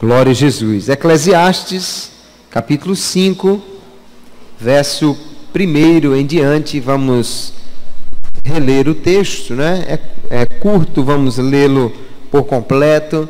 Glória a Jesus. Eclesiastes, capítulo 5, verso 1 em diante, vamos reler o texto, né? É curto, vamos lê-lo por completo,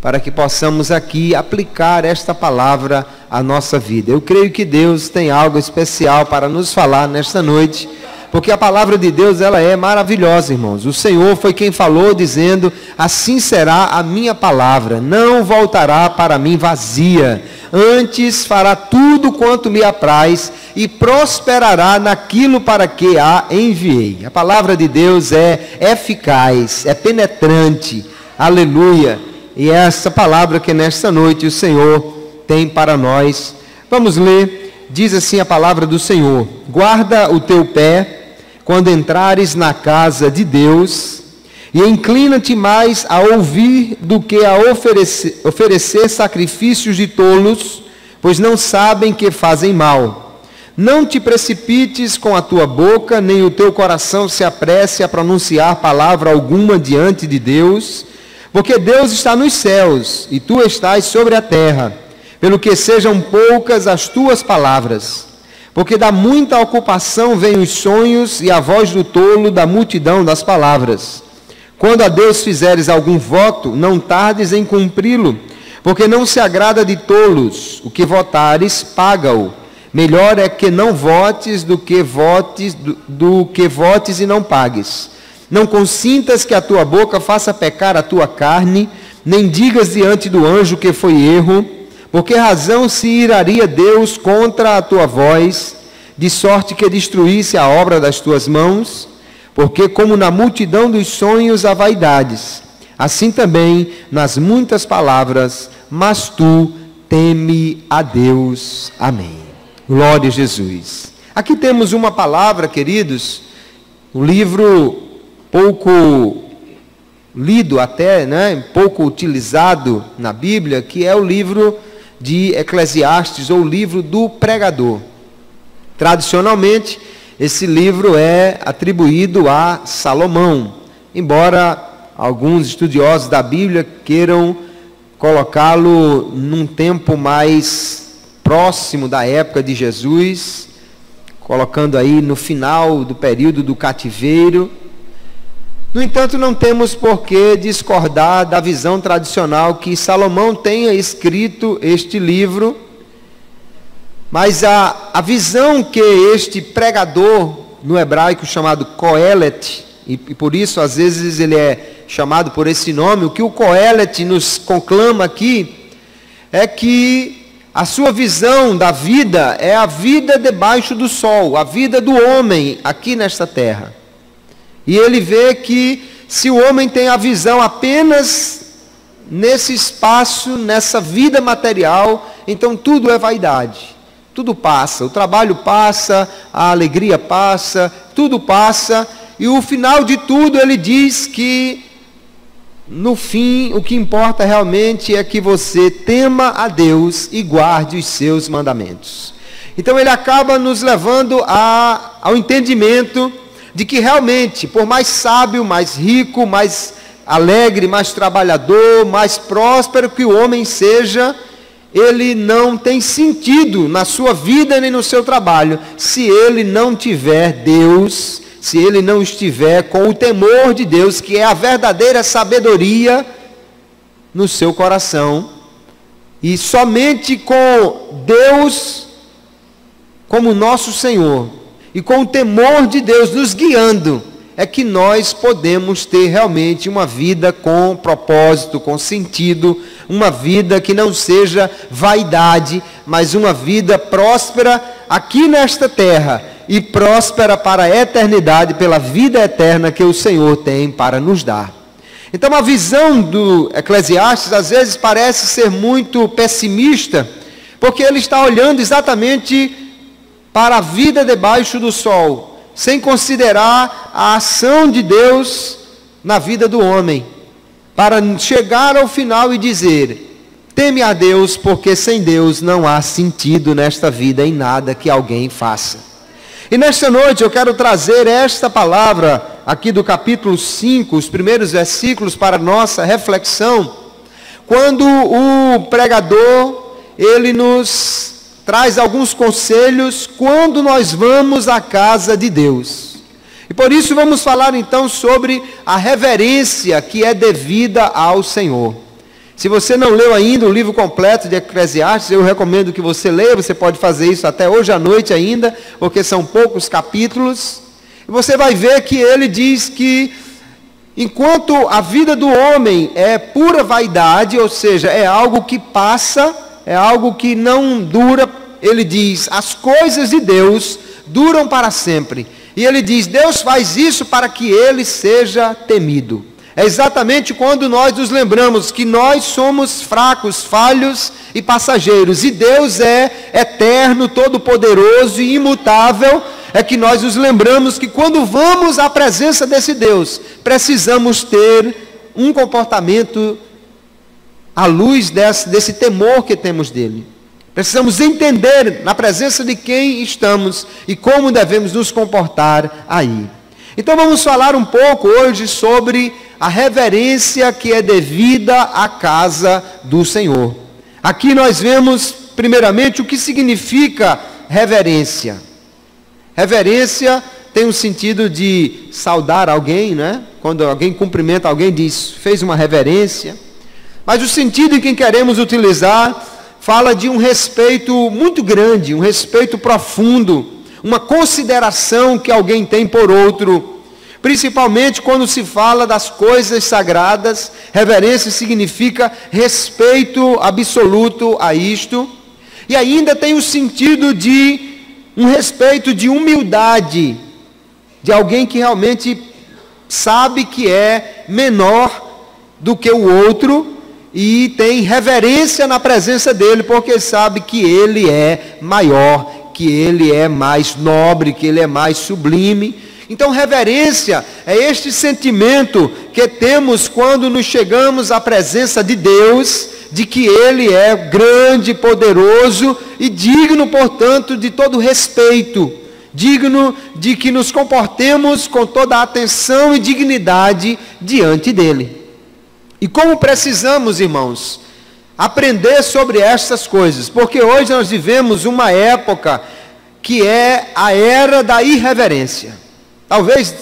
para que possamos aqui aplicar esta palavra à nossa vida. Eu creio que Deus tem algo especial para nos falar nesta noite, porque a palavra de Deus, ela é maravilhosa, irmãos. O Senhor foi quem falou, dizendo: assim será a minha palavra, não voltará para mim vazia, antes fará tudo quanto me apraz e prosperará naquilo para que a enviei. A palavra de Deus é eficaz, é penetrante, aleluia, e é essa palavra que nesta noite o Senhor tem para nós. Vamos ler, diz assim a palavra do Senhor: guarda o teu pé quando entrares na casa de Deus, e inclina-te mais a ouvir do que a oferecer sacrifícios de tolos, pois não sabem que fazem mal. Não te precipites com a tua boca, nem o teu coração se apresse a pronunciar palavra alguma diante de Deus, porque Deus está nos céus, e tu estás sobre a terra, pelo que sejam poucas as tuas palavras. Porque da muita ocupação vêm os sonhos, e a voz do tolo da multidão das palavras. Quando a Deus fizeres algum voto, não tardes em cumpri-lo, porque não se agrada de tolos. O que votares, paga-o. Melhor é que não votes do que votes e não pagues. Não consintas que a tua boca faça pecar a tua carne, nem digas diante do anjo que foi erro. Por que razão se iraria Deus contra a tua voz, de sorte que destruísse a obra das tuas mãos? Porque como na multidão dos sonhos há vaidades, assim também nas muitas palavras, mas tu teme a Deus. Amém. Glória a Jesus. Aqui temos uma palavra, queridos, um livro pouco lido até, né? Pouco utilizado na Bíblia, que é o livro de Eclesiastes, ou livro do pregador. Tradicionalmente, esse livro é atribuído a Salomão, embora alguns estudiosos da Bíblia queiram colocá-lo num tempo mais próximo da época de Jesus, colocando aí no final do período do cativeiro. No entanto, não temos por que discordar da visão tradicional que Salomão tenha escrito este livro, mas a visão que este pregador, no hebraico chamado Coelet, e por isso às vezes ele é chamado por esse nome, o que o Coelet nos conclama aqui, é que a sua visão da vida é a vida debaixo do sol, a vida do homem aqui nesta terra. E ele vê que se o homem tem a visão apenas nesse espaço, nessa vida material, então tudo é vaidade. Tudo passa, o trabalho passa, a alegria passa, tudo passa. E o final de tudo ele diz que, no fim, o que importa realmente é que você tema a Deus e guarde os seus mandamentos. Então ele acaba nos levando ao entendimento de que realmente, por mais sábio, mais rico, mais alegre, mais trabalhador, mais próspero que o homem seja, ele não tem sentido na sua vida nem no seu trabalho, se ele não tiver Deus, se ele não estiver com o temor de Deus, que é a verdadeira sabedoria no seu coração. E somente com Deus como nosso Senhor, e com o temor de Deus nos guiando, é que nós podemos ter realmente uma vida com propósito, com sentido, uma vida que não seja vaidade, mas uma vida próspera aqui nesta terra, e próspera para a eternidade, pela vida eterna que o Senhor tem para nos dar. Então a visão do Eclesiastes às vezes parece ser muito pessimista, porque ele está olhando exatamente para a vida debaixo do sol, sem considerar a ação de Deus na vida do homem, para chegar ao final e dizer: teme a Deus, porque sem Deus não há sentido nesta vida em nada que alguém faça. E nesta noite eu quero trazer esta palavra aqui do capítulo 5, os primeiros versículos para nossa reflexão, quando o pregador, ele nos traz alguns conselhos quando nós vamos à casa de Deus. E por isso vamos falar então sobre a reverência que é devida ao Senhor. Se você não leu ainda o livro completo de Eclesiastes, eu recomendo que você leia. Você pode fazer isso até hoje à noite ainda, porque são poucos capítulos. E você vai ver que ele diz que enquanto a vida do homem é pura vaidade, ou seja, é algo que passa, é algo que não dura, ele diz, as coisas de Deus duram para sempre. E ele diz, Deus faz isso para que ele seja temido. É exatamente quando nós nos lembramos que nós somos fracos, falhos e passageiros, e Deus é eterno, todo-poderoso e imutável, é que nós nos lembramos que quando vamos à presença desse Deus, precisamos ter um comportamento à luz desse temor que temos dele. Precisamos entender na presença de quem estamos e como devemos nos comportar aí. Então vamos falar um pouco hoje sobre a reverência que é devida à casa do Senhor. Aqui nós vemos, primeiramente, o que significa reverência. Reverência tem um sentido de saudar alguém, né? Quando alguém cumprimenta alguém, diz, fez uma reverência. Mas o sentido em que queremos utilizar fala de um respeito muito grande, um respeito profundo, uma consideração que alguém tem por outro. Principalmente quando se fala das coisas sagradas, reverência significa respeito absoluto a isto. E ainda tem o sentido de um respeito de humildade, de alguém que realmente sabe que é menor do que o outro e tem reverência na presença dele, porque sabe que ele é maior, que ele é mais nobre, que ele é mais sublime. Então, reverência é este sentimento que temos quando nos chegamos à presença de Deus, de que Ele é grande, poderoso e digno, portanto, de todo respeito, digno de que nos comportemos com toda a atenção e dignidade diante dEle. E como precisamos, irmãos, aprender sobre estas coisas, porque hoje nós vivemos uma época que é a era da irreverência. Talvez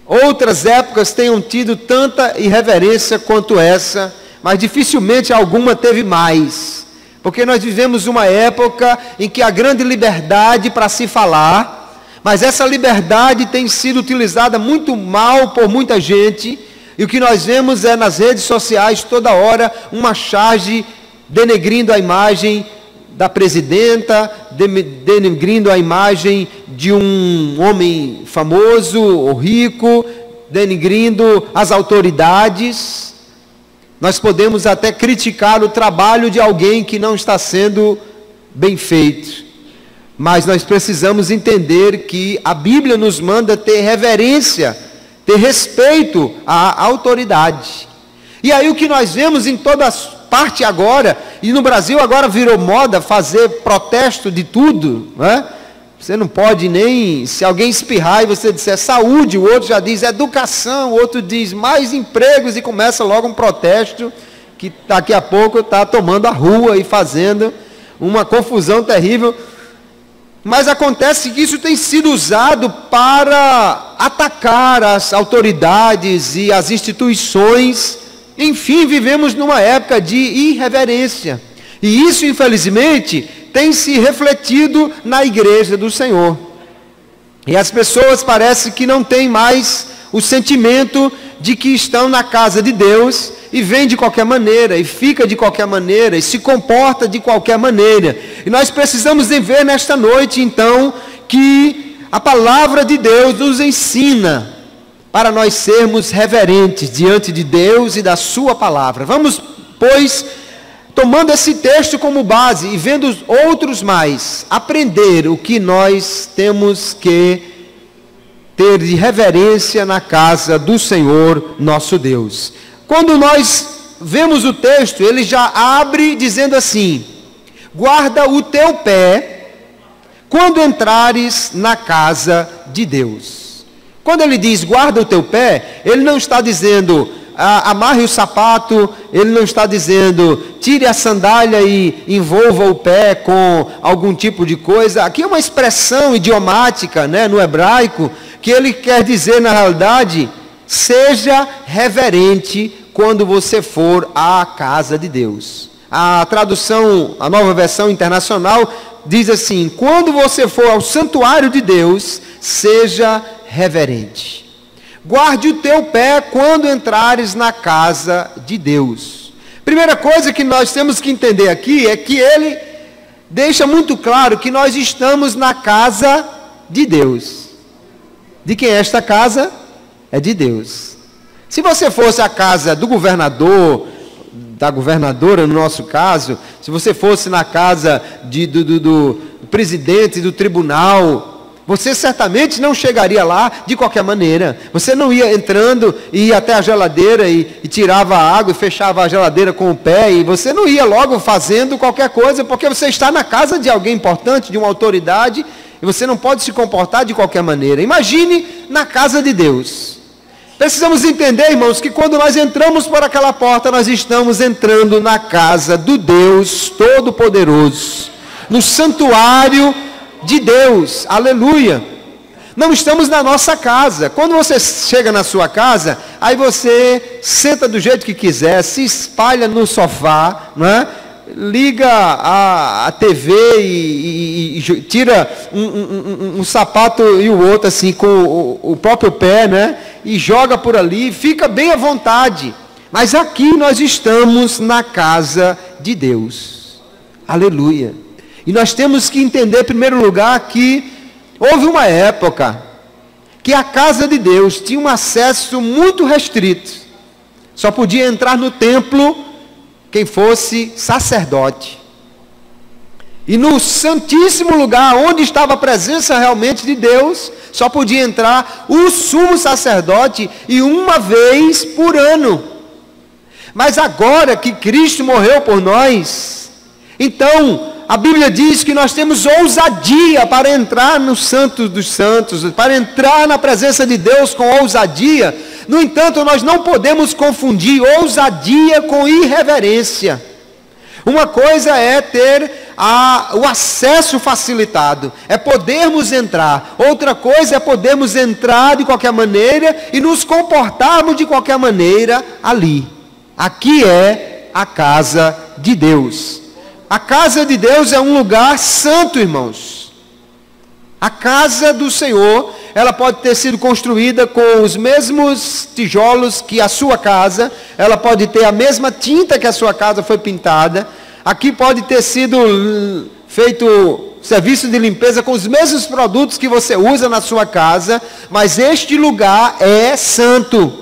outras épocas tenham tido tanta irreverência quanto essa, mas dificilmente alguma teve mais. Porque nós vivemos uma época em que há grande liberdade para se falar, mas essa liberdade tem sido utilizada muito mal por muita gente, e o que nós vemos é nas redes sociais toda hora uma charge denegrindo a imagem da presidenta, denegrindo a imagem de um homem famoso ou rico, denegrindo as autoridades. Nós podemos até criticar o trabalho de alguém que não está sendo bem feito, mas nós precisamos entender que a Bíblia nos manda ter reverência, ter respeito à autoridade. E aí o que nós vemos em todas parte agora, e no Brasil agora virou moda fazer protesto de tudo, né? Você não pode nem, se alguém espirrar e você disser saúde, o outro já diz educação, o outro diz mais empregos e começa logo um protesto que daqui a pouco está tomando a rua e fazendo uma confusão terrível. Mas acontece que isso tem sido usado para atacar as autoridades e as instituições. Enfim, vivemos numa época de irreverência. E isso, infelizmente, tem se refletido na igreja do Senhor. E as pessoas parecem que não têm mais o sentimento de que estão na casa de Deus e vêm de qualquer maneira, e fica de qualquer maneira, e se comporta de qualquer maneira. E nós precisamos ver nesta noite, então, que a palavra de Deus nos ensina para nós sermos reverentes diante de Deus e da sua palavra. Vamos, pois, tomando esse texto como base e vendo outros mais, aprender o que nós temos que ter de reverência na casa do Senhor nosso Deus. Quando nós vemos o texto, ele já abre dizendo assim: guarda o teu pé quando entrares na casa de Deus. Quando ele diz guarda o teu pé, ele não está dizendo amarre o sapato, ele não está dizendo tire a sandália e envolva o pé com algum tipo de coisa. Aqui é uma expressão idiomática, né, no hebraico, que ele quer dizer na realidade, seja reverente quando você for à casa de Deus. A tradução, a Nova Versão Internacional diz assim: quando você for ao santuário de Deus, seja reverente. Guarde o teu pé quando entrares na casa de Deus. Primeira coisa que nós temos que entender aqui é que ele deixa muito claro que nós estamos na casa de Deus. De quem é esta casa? É de Deus. Se você fosse à casa do governador, da governadora no nosso caso, se você fosse na casa do presidente do tribunal, você certamente não chegaria lá de qualquer maneira. Você não ia entrando e ia até a geladeira e tirava a água e fechava a geladeira com o pé, e você não ia logo fazendo qualquer coisa, porque você está na casa de alguém importante, de uma autoridade, e você não pode se comportar de qualquer maneira. Imagine na casa de Deus. Precisamos entender, irmãos, que quando nós entramos por aquela porta, nós estamos entrando na casa do Deus Todo-Poderoso, no santuário de Deus, aleluia. Não estamos na nossa casa. Quando você chega na sua casa, aí você senta do jeito que quiser, se espalha no sofá, não é? Liga a TV e tira um sapato e o outro assim com o próprio pé, né? E joga por ali, fica bem à vontade. Mas aqui nós estamos na casa de Deus, aleluia. E nós temos que entender, em primeiro lugar, que houve uma época que a casa de Deus tinha um acesso muito restrito. Só podia entrar no templo quem fosse sacerdote. E no santíssimo lugar, onde estava a presença realmente de Deus, só podia entrar o sumo sacerdote, e uma vez por ano. Mas agora que Cristo morreu por nós, então a Bíblia diz que nós temos ousadia para entrar no Santo dos Santos, para entrar na presença de Deus com ousadia. No entanto, nós não podemos confundir ousadia com irreverência. Uma coisa é ter o acesso facilitado, é podermos entrar. Outra coisa é podermos entrar de qualquer maneira e nos comportarmos de qualquer maneira ali. Aqui é a casa de Deus. A casa de Deus é um lugar santo, irmãos. A casa do Senhor, ela pode ter sido construída com os mesmos tijolos que a sua casa, ela pode ter a mesma tinta que a sua casa foi pintada, aqui pode ter sido feito serviço de limpeza com os mesmos produtos que você usa na sua casa, mas este lugar é santo.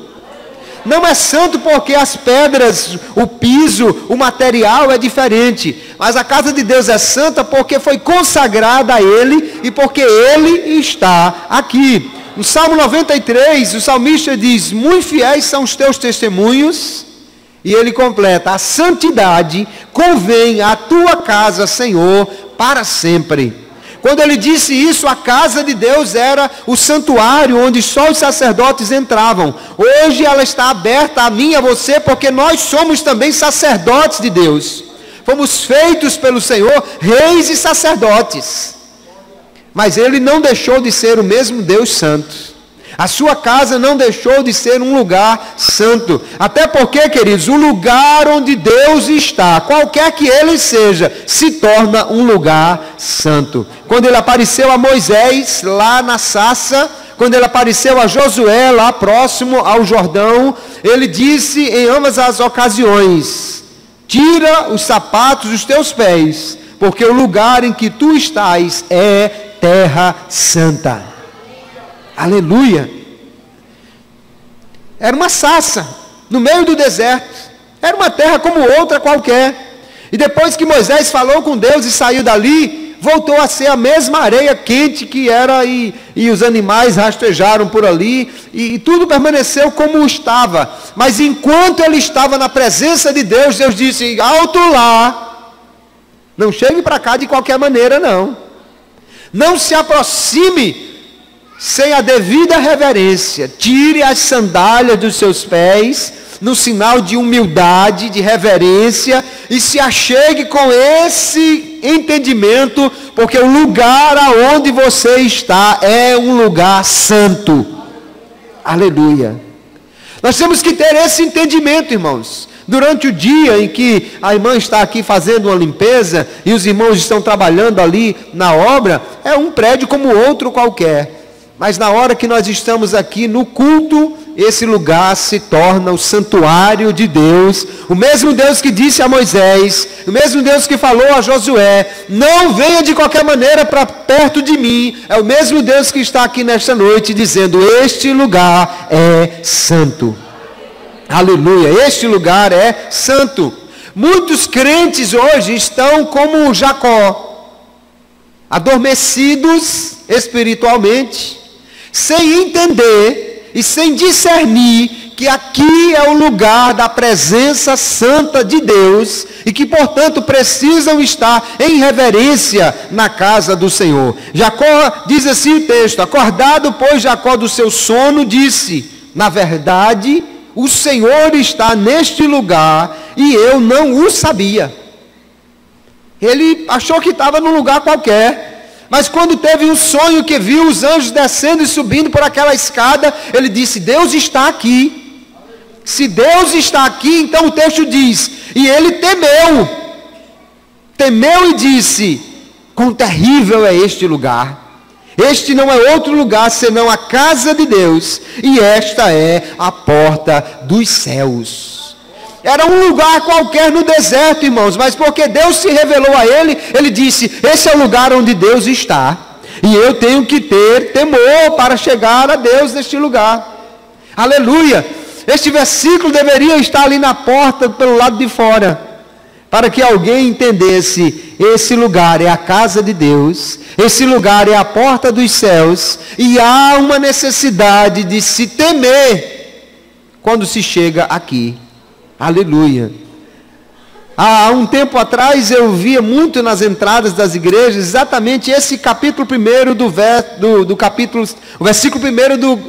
Não é santo porque as pedras, o piso, o material é diferente. Mas a casa de Deus é santa porque foi consagrada a Ele e porque Ele está aqui. No Salmo 93, o salmista diz: muito fiéis são os teus testemunhos. E ele completa: a santidade convém à tua casa, Senhor, para sempre. Quando ele disse isso, a casa de Deus era o santuário onde só os sacerdotes entravam. Hoje ela está aberta a mim e a você, porque nós somos também sacerdotes de Deus. Fomos feitos pelo Senhor reis e sacerdotes. Mas Ele não deixou de ser o mesmo Deus santo. A sua casa não deixou de ser um lugar santo. Até porque, queridos, o lugar onde Deus está, qualquer que ele seja, se torna um lugar santo. Quando ele apareceu a Moisés lá na sarça, quando ele apareceu a Josué lá próximo ao Jordão, ele disse em ambas as ocasiões: tira os sapatos dos teus pés, porque o lugar em que tu estás é terra santa. Aleluia. Era uma sarça no meio do deserto. Era uma terra como outra qualquer. E depois que Moisés falou com Deus e saiu dali, voltou a ser a mesma areia quente que era, e os animais rastejaram por ali, e tudo permaneceu como estava. Mas enquanto ele estava na presença de Deus, Deus disse: alto lá, não chegue para cá de qualquer maneira não. Não se aproxime sem a devida reverência. Tire as sandálias dos seus pés, num sinal de humildade, de reverência, e se achegue com esse entendimento, porque o lugar aonde você está é um lugar santo. Aleluia. Nós temos que ter esse entendimento, irmãos. Durante o dia em que a irmã está aqui fazendo uma limpeza e os irmãos estão trabalhando ali na obra, é um prédio como outro qualquer. Mas na hora que nós estamos aqui no culto, esse lugar se torna o santuário de Deus. O mesmo Deus que disse a Moisés, o mesmo Deus que falou a Josué: não venha de qualquer maneira para perto de mim. É o mesmo Deus que está aqui nesta noite dizendo: este lugar é santo. Aleluia, este lugar é santo. Muitos crentes hoje estão como Jacó, adormecidos espiritualmente, sem entender e sem discernir que aqui é o lugar da presença santa de Deus e que, portanto, precisam estar em reverência na casa do Senhor. Jacó, diz assim o texto: acordado, pois, Jacó do seu sono, disse: na verdade, o Senhor está neste lugar e eu não o sabia. Ele achou que estava num lugar qualquer. Mas quando teve um sonho que viu os anjos descendo e subindo por aquela escada, ele disse: Deus está aqui. Se Deus está aqui, então o texto diz: e ele temeu e disse: quão terrível é este lugar. Este não é outro lugar senão a casa de Deus, e esta é a porta dos céus. Era um lugar qualquer no deserto, irmãos, mas porque Deus se revelou a ele, ele disse: esse é o lugar onde Deus está, e eu tenho que ter temor para chegar a Deus neste lugar. Aleluia. Este versículo deveria estar ali na porta, pelo lado de fora, para que alguém entendesse: esse lugar é a casa de Deus, esse lugar é a porta dos céus, e há uma necessidade de se temer quando se chega aqui. Aleluia. Há um tempo atrás eu via muito nas entradas das igrejas exatamente esse capítulo 1 do capítulo, o versículo 1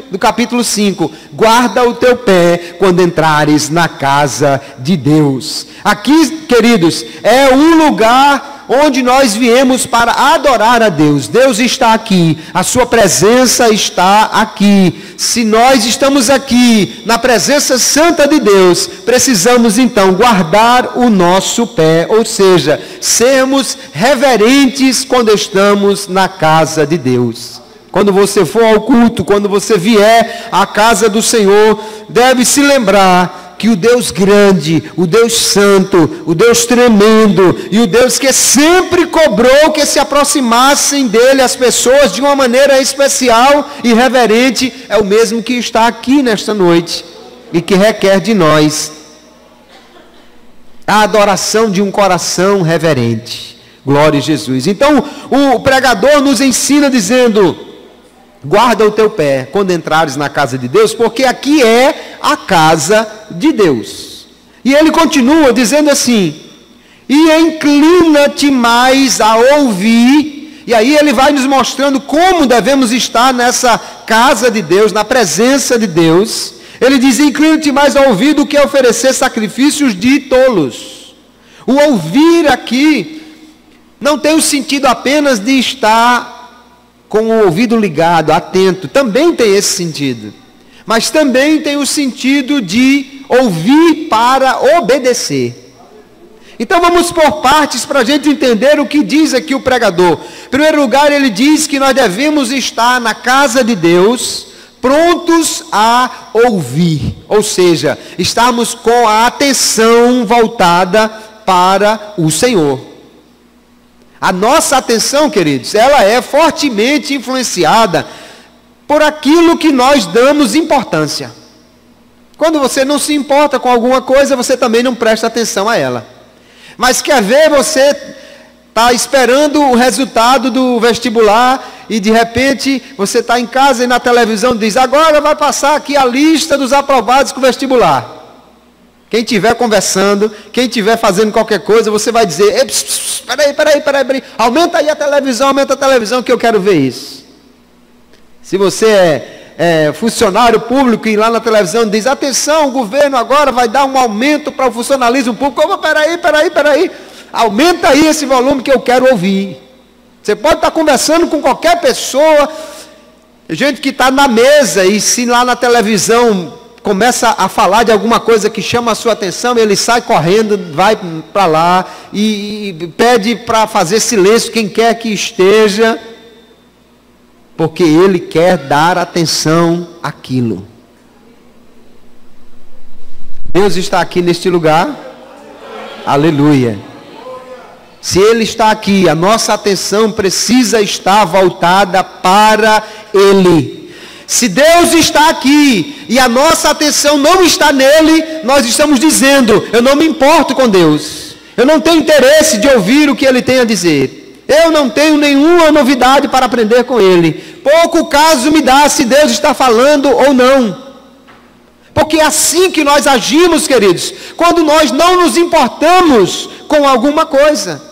do capítulo 5. Guarda o teu pé quando entrares na casa de Deus. Aqui, queridos, é um lugar onde nós viemos para adorar a Deus. Deus está aqui, a sua presença está aqui. Se nós estamos aqui na presença santa de Deus, precisamos então guardar o nosso pé, ou seja, sermos reverentes quando estamos na casa de Deus. Quando você for ao culto, quando você vier à casa do Senhor, deve se lembrar que o Deus grande, o Deus santo, o Deus tremendo e o Deus que sempre cobrou que se aproximassem dele as pessoas de uma maneira especial e reverente, é o mesmo que está aqui nesta noite e que requer de nós a adoração de um coração reverente. Glória a Jesus. Então o pregador nos ensina dizendo: guarda o teu pé quando entrares na casa de Deus, porque aqui é a casa de Deus. E ele continua dizendo assim: e inclina-te mais a ouvir. E aí ele vai nos mostrando como devemos estar nessa casa de Deus, na presença de Deus. Ele diz: inclina-te mais a ouvir do que a oferecer sacrifícios de tolos. O ouvir aqui não tem o sentido apenas de estar com o ouvido ligado, atento. Também tem esse sentido. Mas também tem o sentido de ouvir para obedecer. Então vamos por partes para a gente entender o que diz aqui o pregador. Em primeiro lugar, ele diz que nós devemos estar na casa de Deus, prontos a ouvir. Ou seja, estarmos com a atenção voltada para o Senhor. A nossa atenção, queridos, ela é fortemente influenciada por aquilo que nós damos importância. Quando você não se importa com alguma coisa, você também não presta atenção a ela. Mas quer ver, você está esperando o resultado do vestibular e de repente você está em casa e na televisão diz: agora vai passar aqui a lista dos aprovados com o vestibular. Quem estiver conversando, quem estiver fazendo qualquer coisa, você vai dizer: peraí, aumenta aí a televisão que eu quero ver isso. Se você é funcionário público e lá na televisão diz: atenção, o governo agora vai dar um aumento para o funcionalismo público. Opa, peraí, aumenta aí esse volume que eu quero ouvir. Você pode estar conversando com qualquer pessoa, gente que está na mesa, e se lá na televisão começa a falar de alguma coisa que chama a sua atenção, ele sai correndo, vai para lá e pede para fazer silêncio quem quer que esteja, porque ele quer dar atenção àquilo. Deus está aqui neste lugar. Aleluia. Se Ele está aqui, a nossa atenção precisa estar voltada para Ele. Se Deus está aqui e a nossa atenção não está nele, nós estamos dizendo: eu não me importo com Deus, eu não tenho interesse de ouvir o que Ele tem a dizer, eu não tenho nenhuma novidade para aprender com Ele. Pouco caso me dá se Deus está falando ou não. Porque é assim que nós agimos, queridos, quando nós não nos importamos com alguma coisa.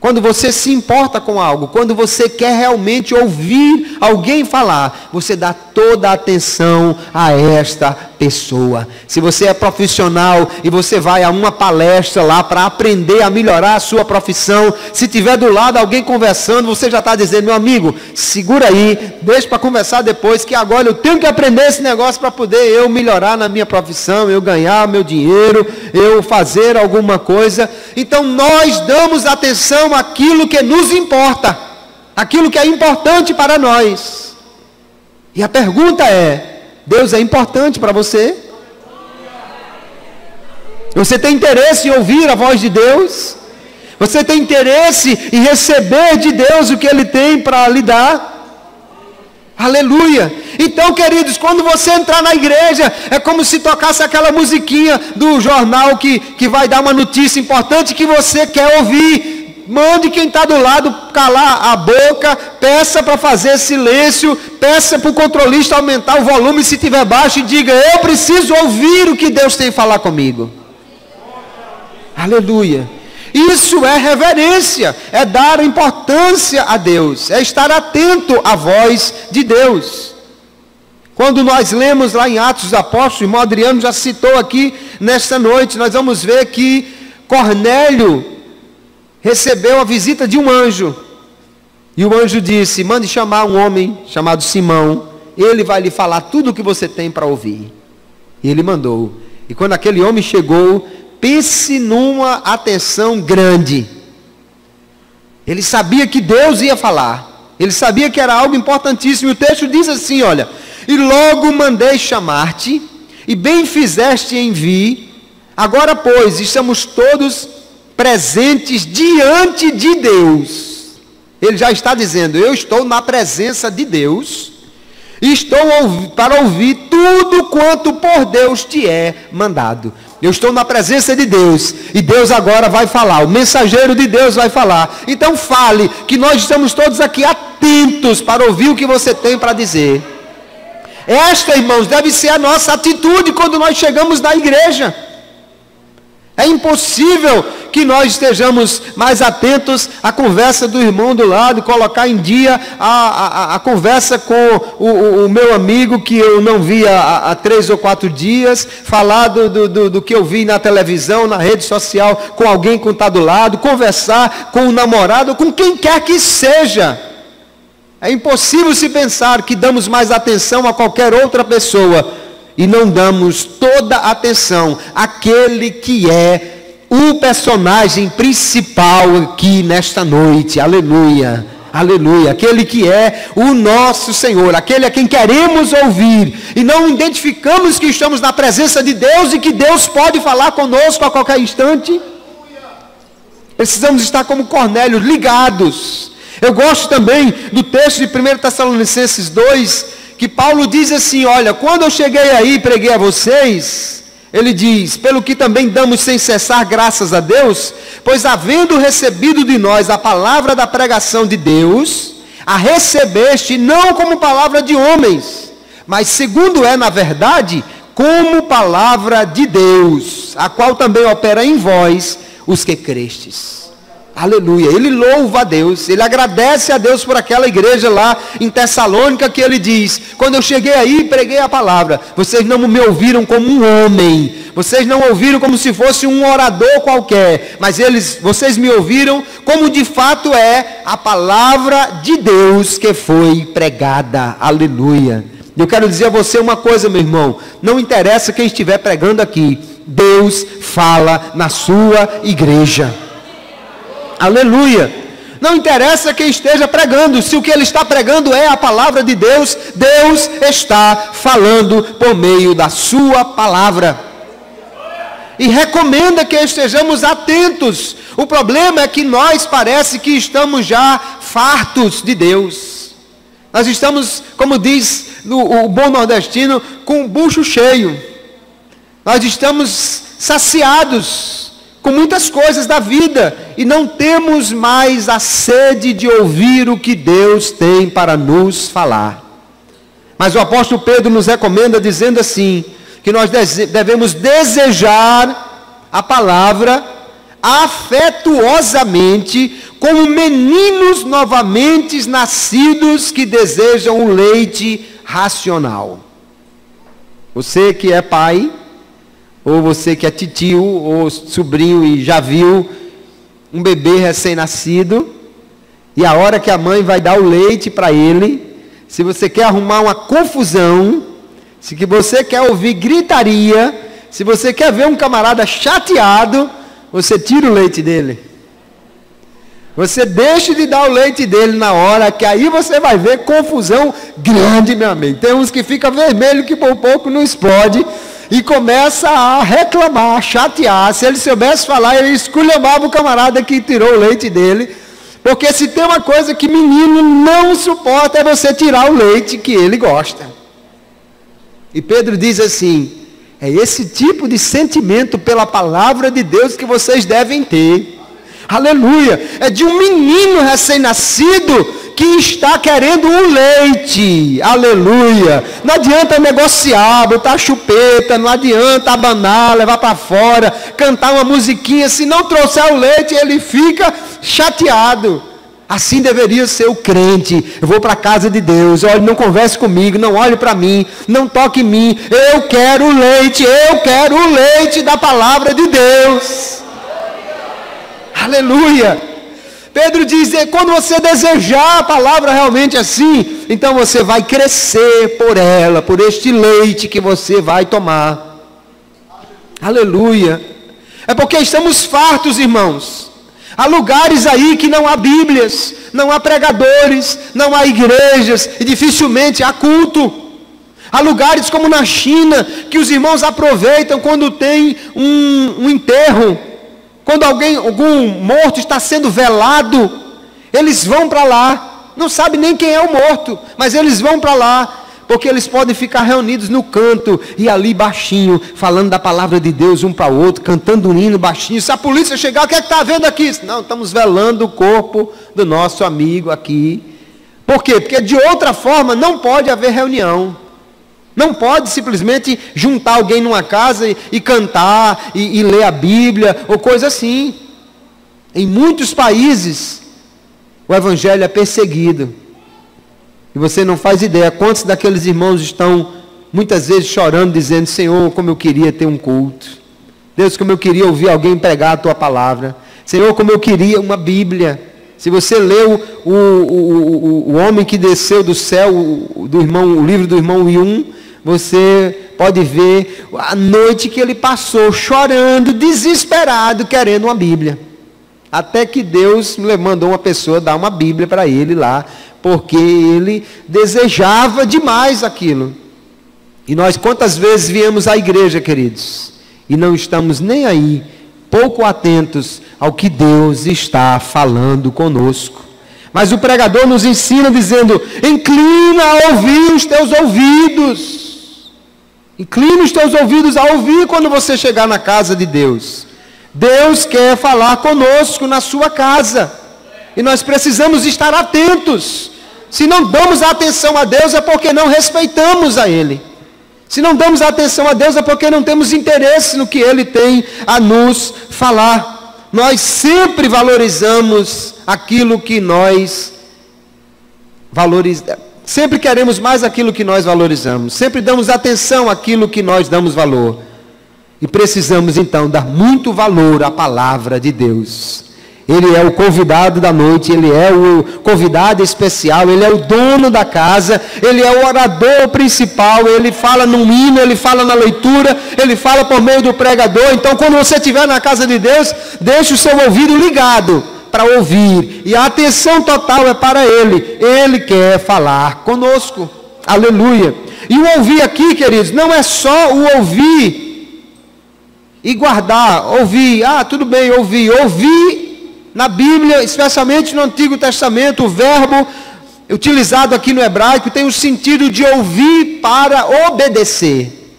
Quando você se importa com algo, quando você quer realmente ouvir alguém falar, você dá toda a atenção a esta pessoa. Se você é profissional e você vai a uma palestra lá para aprender a melhorar a sua profissão, se tiver do lado alguém conversando, você já está dizendo: meu amigo, segura aí, deixa para conversar depois, que agora eu tenho que aprender esse negócio para poder eu melhorar na minha profissão, eu ganhar meu dinheiro, eu fazer alguma coisa. Então nós damos atenção àquilo que nos importa, aquilo que é importante para nós. E a pergunta é: Deus é importante para você? Você tem interesse em ouvir a voz de Deus? Você tem interesse em receber de Deus o que Ele tem para lhe dar? Aleluia! Então, queridos, quando você entrar na igreja, é como se tocasse aquela musiquinha do jornal que vai dar uma notícia importante que você quer ouvir. Mande quem está do lado calar a boca, peça para fazer silêncio, peça para o controlista aumentar o volume se estiver baixo e diga: eu preciso ouvir o que Deus tem a falar comigo. Aleluia! Isso é reverência, é dar importância a Deus, é estar atento à voz de Deus. Quando nós lemos lá em Atos dos Apóstolos, o irmão Adriano já citou aqui nesta noite, nós vamos ver que Cornélio recebeu a visita de um anjo, e o anjo disse: mande chamar um homem chamado Simão, ele vai lhe falar tudo o que você tem para ouvir. E ele mandou, e quando aquele homem chegou, pense numa atenção grande. Ele sabia que Deus ia falar, ele sabia que era algo importantíssimo, e o texto diz assim, olha: e logo mandei chamar-te, e bem fizeste em vir, agora pois estamos todos presentes diante de Deus. Ele já está dizendo: eu estou na presença de Deus, e estou para ouvir tudo quanto por Deus te é mandado. Eu estou na presença de Deus, e Deus agora vai falar, o mensageiro de Deus vai falar. Então fale, que nós estamos todos aqui atentos para ouvir o que você tem para dizer. Esta, irmãos, deve ser a nossa atitude quando nós chegamos na igreja. É impossível que nós estejamos mais atentos à conversa do irmão do lado, colocar em dia a conversa com o meu amigo que eu não via há 3 ou 4 dias, falar do que eu vi na televisão, na rede social, com alguém que está do lado, conversar com o namorado, com quem quer que seja. É impossível se pensar que damos mais atenção a qualquer outra pessoa e não damos toda a atenção àquele que é o personagem principal aqui nesta noite. Aleluia, aleluia. Aquele que é o nosso Senhor, aquele a quem queremos ouvir, e não identificamos que estamos na presença de Deus e que Deus pode falar conosco a qualquer instante. Precisamos estar como Cornélio, ligados. Eu gosto também do texto de 1 Tessalonicenses 2, que Paulo diz assim, olha: quando eu cheguei aí e preguei a vocês, ele diz: pelo que também damos sem cessar graças a Deus, pois havendo recebido de nós a palavra da pregação de Deus, a recebeste não como palavra de homens, mas segundo é na verdade, como palavra de Deus, a qual também opera em vós os que crestes. Aleluia, ele louva a Deus, ele agradece a Deus por aquela igreja lá em Tessalônica, que ele diz: quando eu cheguei aí e preguei a palavra, vocês não me ouviram como um homem, vocês não ouviram como se fosse um orador qualquer, mas vocês me ouviram como de fato é a palavra de Deus que foi pregada. Aleluia. Eu quero dizer a você uma coisa, meu irmão, não interessa quem estiver pregando aqui, Deus fala na sua igreja. Aleluia. Não interessa quem esteja pregando, se o que ele está pregando é a palavra de Deus, Deus está falando por meio da sua palavra. E recomenda que estejamos atentos. O problema é que nós parece que estamos já fartos de Deus. Nós estamos, como diz o bom nordestino, com o bucho cheio. Nós estamos saciados com muitas coisas da vida e não temos mais a sede de ouvir o que Deus tem para nos falar. Mas o apóstolo Pedro nos recomenda dizendo assim, que nós devemos desejar a palavra afetuosamente, como meninos novamente nascidos que desejam o leite racional. Você que é pai, ou você que é titio, ou sobrinho e já viu um bebê recém-nascido, e a hora que a mãe vai dar o leite para ele, se você quer arrumar uma confusão, se você quer ouvir gritaria, se você quer ver um camarada chateado, você tira o leite dele. Você deixa de dar o leite dele na hora, que aí você vai ver confusão grande, meu amigo. Tem uns que fica vermelho, que por pouco não explode, e começa a reclamar, a chatear. Se ele soubesse falar, ele esculhambava o camarada que tirou o leite dele. Porque se tem uma coisa que menino não suporta, é você tirar o leite que ele gosta. E Pedro diz assim: é esse tipo de sentimento pela palavra de Deus que vocês devem ter. Aleluia. É de um menino recém-nascido que está querendo um leite. Aleluia. Não adianta negociar, botar chupeta, não adianta abanar, levar para fora, cantar uma musiquinha. Se não trouxer o leite, ele fica chateado. Assim deveria ser o crente. Eu vou para a casa de Deus, olha, não converse comigo, não olhe para mim, não toque em mim. Eu quero o leite da palavra de Deus. Aleluia. Pedro diz, quando você desejar a palavra realmente assim, então você vai crescer por ela, por este leite que você vai tomar. Aleluia. É porque estamos fartos, irmãos. Há lugares aí que não há Bíblias, não há pregadores, não há igrejas e dificilmente há culto. Há lugares como na China que os irmãos aproveitam quando tem um enterro. Quando algum morto está sendo velado, eles vão para lá, não sabem nem quem é o morto, mas eles vão para lá, porque eles podem ficar reunidos no canto, e ali baixinho, falando da palavra de Deus um para o outro, cantando um hino baixinho. Se a polícia chegar, o que é que está havendo aqui? Não, estamos velando o corpo do nosso amigo aqui. Por quê? Porque de outra forma não pode haver reunião. Não pode simplesmente juntar alguém numa casa e cantar, e ler a Bíblia, ou coisa assim. Em muitos países, o Evangelho é perseguido. E você não faz ideia quantos daqueles irmãos estão, muitas vezes, chorando, dizendo: Senhor, como eu queria ter um culto. Deus, como eu queria ouvir alguém pregar a Tua palavra. Senhor, como eu queria uma Bíblia. Se você leu o homem que desceu do céu, o livro do irmão Yun, você pode ver a noite que ele passou chorando, desesperado, querendo uma Bíblia. Até que Deus mandou uma pessoa dar uma Bíblia para ele lá, porque ele desejava demais aquilo. E nós quantas vezes viemos à igreja, queridos, e não estamos nem aí, pouco atentos ao que Deus está falando conosco. Mas o pregador nos ensina dizendo: inclina a ouvir os teus ouvidos. Inclina os teus ouvidos a ouvir quando você chegar na casa de Deus. Deus quer falar conosco na sua casa. E nós precisamos estar atentos. Se não damos atenção a Deus, é porque não respeitamos a Ele. Se não damos atenção a Deus, é porque não temos interesse no que Ele tem a nos falar. nós sempre valorizamos aquilo que nós valorizamos. Sempre queremos mais aquilo que nós valorizamos. Sempre damos atenção àquilo que nós damos valor. E precisamos então dar muito valor à palavra de Deus. Ele é o convidado da noite, ele é o convidado especial, ele é o dono da casa, ele é o orador principal, ele fala no hino, ele fala na leitura, ele fala por meio do pregador. Então, quando você estiver na casa de Deus, deixe o seu ouvido ligado para ouvir, e a atenção total é para ele. Ele quer falar conosco. Aleluia. E o ouvir aqui, queridos, não é só o ouvir e guardar, ouvir, tudo bem, ouvir na Bíblia, especialmente no Antigo Testamento, o verbo utilizado aqui no hebraico tem o sentido de ouvir para obedecer.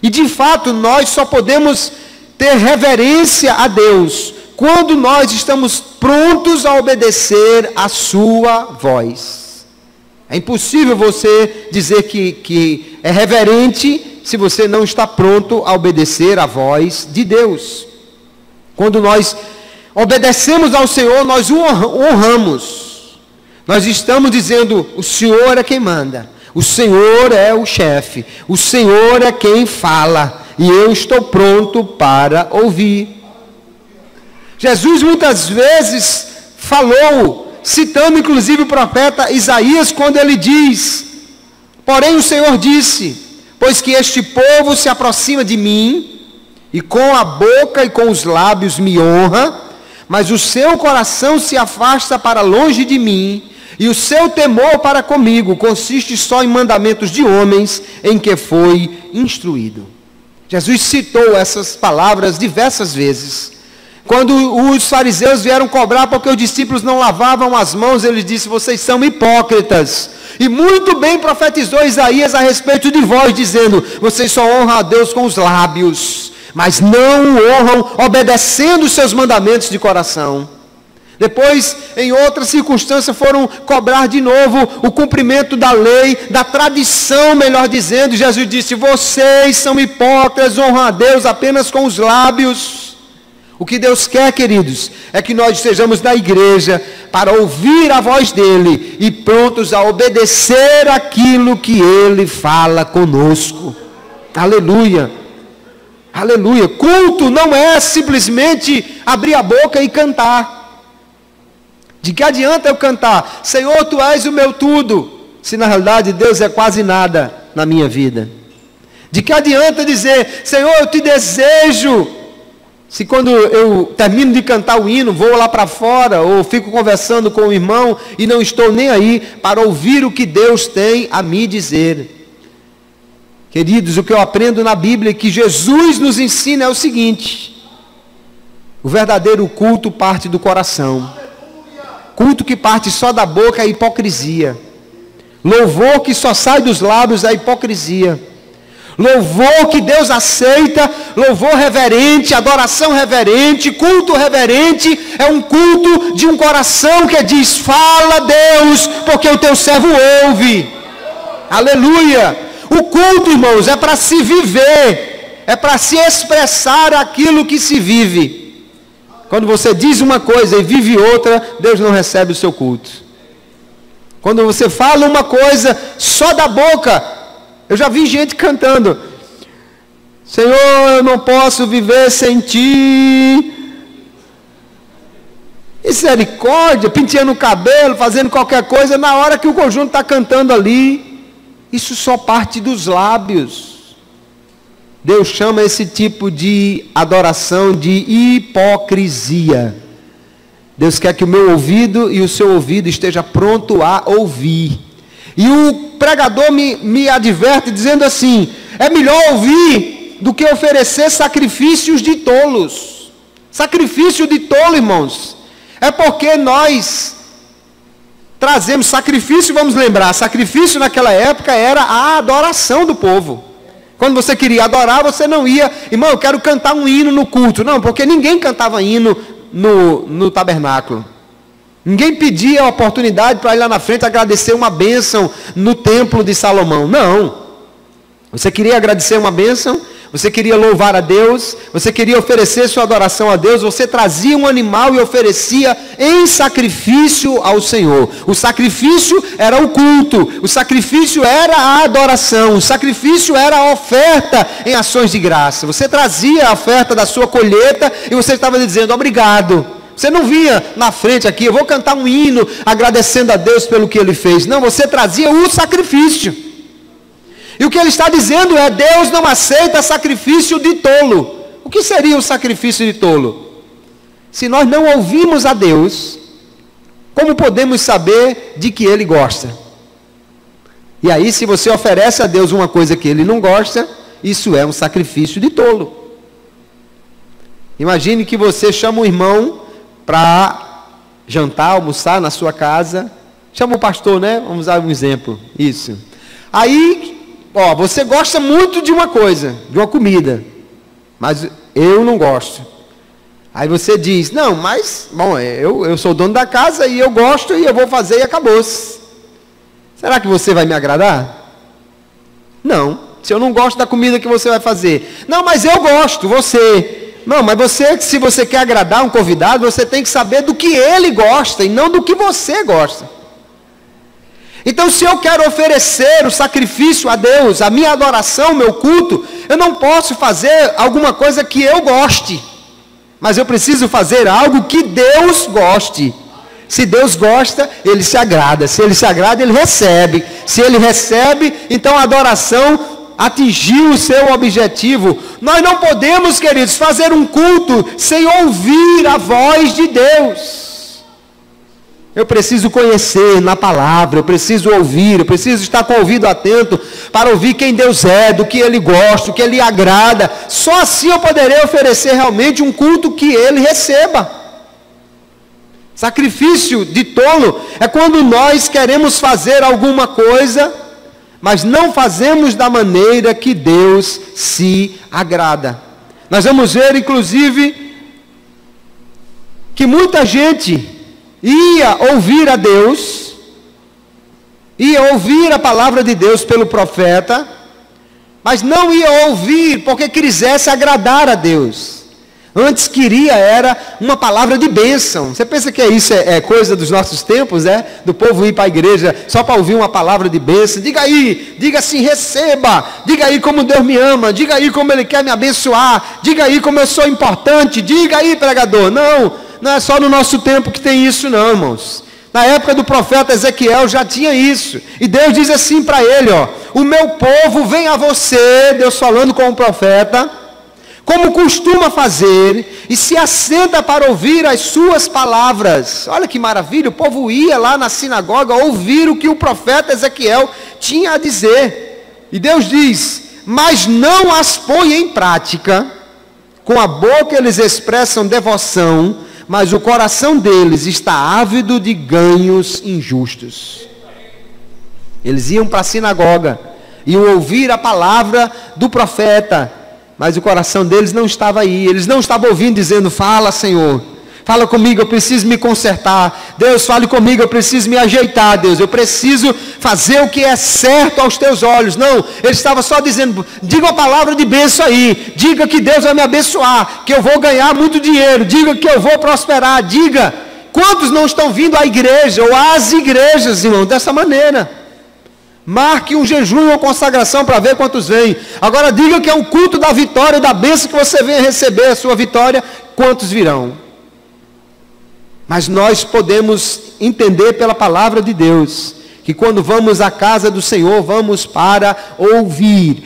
E de fato nós só podemos ter reverência a Deus quando nós estamos prontos a obedecer a sua voz. É impossível você dizer que é reverente se você não está pronto a obedecer a voz de Deus. Quando nós obedecemos ao Senhor, nós o honramos. Nós estamos dizendo, o Senhor é quem manda, o Senhor é o chefe, o Senhor é quem fala, e eu estou pronto para ouvir. Jesus muitas vezes falou, citando inclusive o profeta Isaías, quando ele diz: porém o Senhor disse, pois que este povo se aproxima de mim, e com a boca e com os lábios me honra, mas o seu coração se afasta para longe de mim, e o seu temor para comigo consiste só em mandamentos de homens, em que foi instruído. Jesus citou essas palavras diversas vezes. Quando os fariseus vieram cobrar porque os discípulos não lavavam as mãos, ele disse: vocês são hipócritas. E muito bem profetizou Isaías a respeito de vós, dizendo: vocês só honram a Deus com os lábios, mas não o honram obedecendo os seus mandamentos de coração. Depois, em outra circunstância, foram cobrar de novo o cumprimento da lei, da tradição, melhor dizendo. Jesus disse: vocês são hipócritas, honram a Deus apenas com os lábios. O que Deus quer, queridos, é que nós estejamos na igreja para ouvir a voz dEle e prontos a obedecer aquilo que Ele fala conosco. Aleluia. Aleluia. Culto não é simplesmente abrir a boca e cantar. De que adianta eu cantar: Senhor, Tu és o meu tudo, se na realidade Deus é quase nada na minha vida? De que adianta dizer: Senhor, eu Te desejo, se quando eu termino de cantar o hino, vou lá para fora, ou fico conversando com o irmão e não estou nem aí para ouvir o que Deus tem a me dizer? Queridos, o que eu aprendo na Bíblia, que Jesus nos ensina, é o seguinte: o verdadeiro culto parte do coração. Culto que parte só da boca é hipocrisia. Louvor que só sai dos lábios é hipocrisia. Louvor que Deus aceita, louvor reverente, adoração reverente, culto reverente, é um culto de um coração que diz: fala Deus, porque o teu servo ouve. Aleluia. O culto, irmãos, é para se viver, é para se expressar aquilo que se vive. Quando você diz uma coisa e vive outra, Deus não recebe o seu culto. Quando você fala uma coisa só da boca, eu já vi gente cantando: Senhor, eu não posso viver sem Ti. Misericórdia, penteando o cabelo, fazendo qualquer coisa, na hora que o conjunto está cantando ali. Isso só parte dos lábios. Deus chama esse tipo de adoração de hipocrisia. Deus quer que o meu ouvido e o seu ouvido esteja pronto a ouvir. E o pregador me adverte dizendo assim: é melhor ouvir do que oferecer sacrifícios de tolos. Sacrifício de tolo, irmãos, é porque nós trazemos sacrifício. Vamos lembrar, sacrifício naquela época era a adoração do povo. Quando você queria adorar, você não ia: irmão, eu quero cantar um hino no culto. Não, porque ninguém cantava hino no tabernáculo. Ninguém pedia a oportunidade para ir lá na frente agradecer uma bênção no templo de Salomão. Não. Você queria agradecer uma bênção, você queria louvar a Deus, você queria oferecer sua adoração a Deus, você trazia um animal e oferecia em sacrifício ao Senhor. O sacrifício era o culto, o sacrifício era a adoração, o sacrifício era a oferta em ações de graça. Você trazia a oferta da sua colheita e você estava dizendo obrigado. Você não vinha na frente aqui, eu vou cantar um hino agradecendo a Deus pelo que Ele fez. Não, você trazia o sacrifício. E o que ele está dizendo é: Deus não aceita sacrifício de tolo. O que seria o sacrifício de tolo? Se nós não ouvimos a Deus, como podemos saber de que Ele gosta? E aí, se você oferece a Deus uma coisa que Ele não gosta, isso é um sacrifício de tolo. Imagine que você chama um irmão para jantar, almoçar na sua casa. Chama o pastor, né? Vamos dar um exemplo. Isso. Aí, você gosta muito de uma coisa, de uma comida, mas eu não gosto. Aí você diz: não, mas, eu sou o dono da casa e eu gosto e eu vou fazer e acabou-se. Será que você vai me agradar? Não, se eu não gosto da comida que você vai fazer. Não, mas eu gosto, você. Não, mas você, se você quer agradar um convidado, você tem que saber do que ele gosta e não do que você gosta. Então, se eu quero oferecer o sacrifício a Deus, a minha adoração, o meu culto, eu não posso fazer alguma coisa que eu goste, mas eu preciso fazer algo que Deus goste. Se Deus gosta, Ele se agrada. Se Ele se agrada, Ele recebe. Se Ele recebe, então a adoração atingiu o seu objetivo. Nós não podemos, queridos, fazer um culto sem ouvir a voz de Deus. Eu preciso conhecer na palavra, eu preciso ouvir, eu preciso estar com o ouvido atento para ouvir quem Deus é, do que Ele gosta, do que Ele agrada. Só assim eu poderei oferecer realmente um culto que Ele receba. Sacrifício de tolo é quando nós queremos fazer alguma coisa, mas não fazemos da maneira que Deus se agrada. Nós vamos ver, inclusive, que muita gente ia ouvir a Deus, ia ouvir a palavra de Deus pelo profeta, mas não ia ouvir porque quisesse agradar a Deus. Antes queria era uma palavra de bênção. Você pensa que isso é coisa dos nossos tempos, do povo ir para a igreja só para ouvir uma palavra de bênção? Diga aí, diga assim, receba. Diga aí como Deus me ama. Diga aí como Ele quer me abençoar. Diga aí como eu sou importante. Diga aí, pregador. Não é só no nosso tempo que tem isso não, irmãos. Na época do profeta Ezequiel já tinha isso. E Deus diz assim para ele, o meu povo vem a você, Deus falando com o profeta, como costuma fazer, e se assenta para ouvir as suas palavras. Olha que maravilha, o povo ia lá na sinagoga ouvir o que o profeta Ezequiel tinha a dizer. E Deus diz: mas não as põe em prática. Com a boca eles expressam devoção, mas o coração deles está ávido de ganhos injustos. Eles iam para a sinagoga, iam ouvir a palavra do profeta, mas o coração deles não estava aí. Eles não estavam ouvindo, dizendo: fala, Senhor, fala comigo, eu preciso me consertar. Deus, fale comigo, eu preciso me ajeitar. Deus, eu preciso fazer o que é certo aos teus olhos. Não, ele estava só dizendo: diga a palavra de bênção aí, diga que Deus vai me abençoar, que eu vou ganhar muito dinheiro, diga que eu vou prosperar, diga. Quantos não estão vindo à igreja, ou às igrejas, irmão, dessa maneira? Marque um jejum e uma consagração para ver quantos vêm. Agora diga que é o culto da vitória, da bênção que você vem receber a sua vitória, quantos virão? Mas nós podemos entender pela palavra de Deus, que quando vamos à casa do Senhor, vamos para ouvir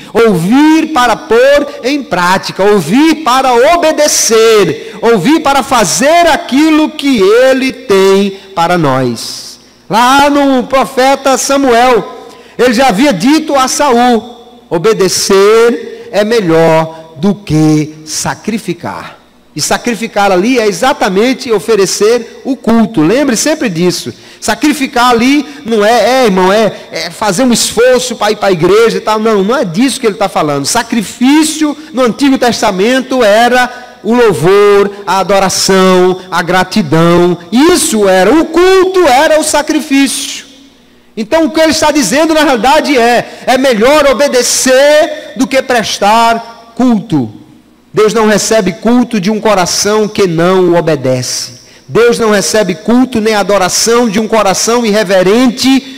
para pôr em prática, ouvir para obedecer, ouvir para fazer aquilo que Ele tem para nós. Lá no profeta Samuel, ele já havia dito a Saul: obedecer é melhor do que sacrificar. E sacrificar ali é exatamente oferecer o culto. Lembre sempre disso. Sacrificar ali não irmão, é fazer um esforço para ir para a igreja e tal. Não é disso que ele está falando. Sacrifício no Antigo Testamento era o louvor, a adoração, a gratidão. Isso era o culto, era o sacrifício. Então o que ele está dizendo na realidade é melhor obedecer do que prestar culto. Deus não recebe culto de um coração que não o obedece. Deus não recebe culto nem adoração de um coração irreverente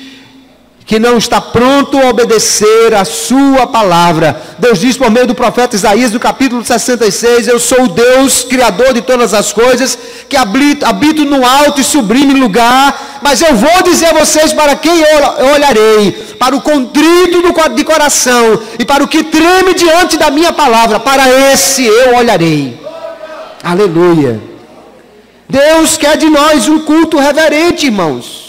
que não está pronto a obedecer a sua palavra. Deus diz por meio do profeta Isaías, no capítulo 66, eu sou o Deus, criador de todas as coisas, que habito no alto e sublime lugar, mas eu vou dizer a vocês para quem eu olharei, para o contrito de coração, e para o que treme diante da minha palavra, para esse eu olharei. Aleluia. Deus quer de nós um culto reverente, irmãos.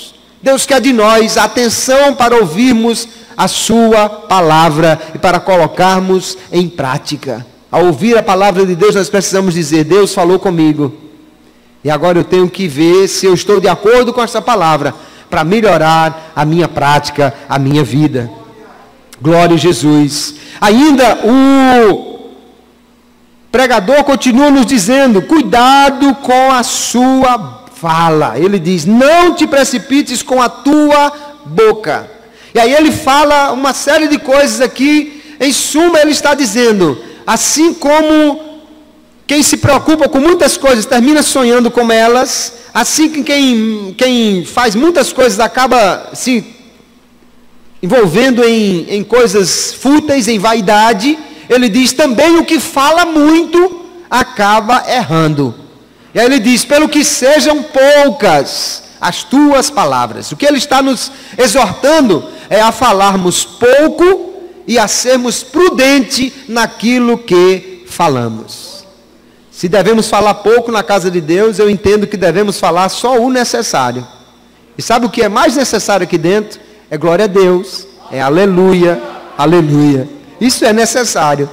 Deus quer de nós atenção para ouvirmos a sua palavra e para colocarmos em prática. Ao ouvir a palavra de Deus, nós precisamos dizer, Deus falou comigo. E agora eu tenho que ver se eu estou de acordo com essa palavra, para melhorar a minha prática, a minha vida. Glória a Jesus. Ainda o pregador continua nos dizendo, cuidado com a sua fala. Ele diz, não te precipites com a tua boca. E aí ele fala uma série de coisas aqui. Em suma, ele está dizendo, assim como quem se preocupa com muitas coisas termina sonhando com elas, assim que quem faz muitas coisas acaba se envolvendo em coisas fúteis, em vaidade. Ele diz também, o que fala muito acaba errando. E aí ele diz, pelo que sejam poucas as tuas palavras. O que ele está nos exortando é a falarmos pouco e a sermos prudentes naquilo que falamos. Se devemos falar pouco na casa de Deus, eu entendo que devemos falar só o necessário. E sabe o que é mais necessário aqui dentro? É glória a Deus, é aleluia, aleluia. Isso é necessário,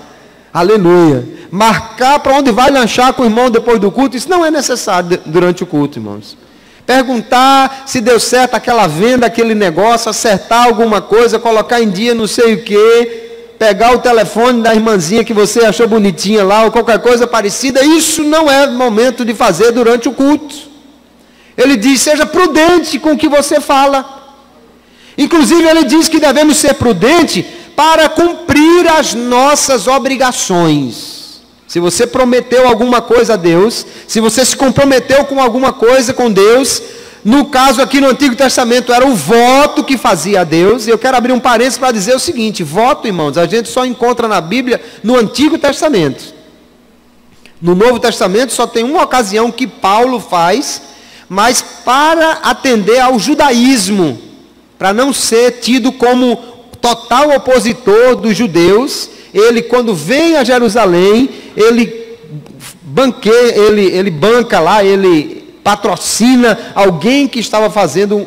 aleluia. Marcar para onde vai lanchar com o irmão depois do culto, isso não é necessário durante o culto, irmãos. Perguntar se deu certo aquela venda, aquele negócio, acertar alguma coisa, colocar em dia não sei o que, pegar o telefone da irmãzinha que você achou bonitinha lá, ou qualquer coisa parecida, isso não é momento de fazer durante o culto. Ele diz, seja prudente com o que você fala. Inclusive ele diz que devemos ser prudentes para cumprir as nossas obrigações. Se você prometeu alguma coisa a Deus, se você se comprometeu com alguma coisa com Deus, no caso aqui no Antigo Testamento era o voto que fazia a Deus, e eu quero abrir um parênteses para dizer o seguinte, voto, irmãos, a gente só encontra na Bíblia no Antigo Testamento. No Novo Testamento só tem uma ocasião que Paulo faz, mas para atender ao judaísmo, para não ser tido como total opositor dos judeus, ele quando vem a Jerusalém, ele banca lá, ele patrocina alguém que estava fazendo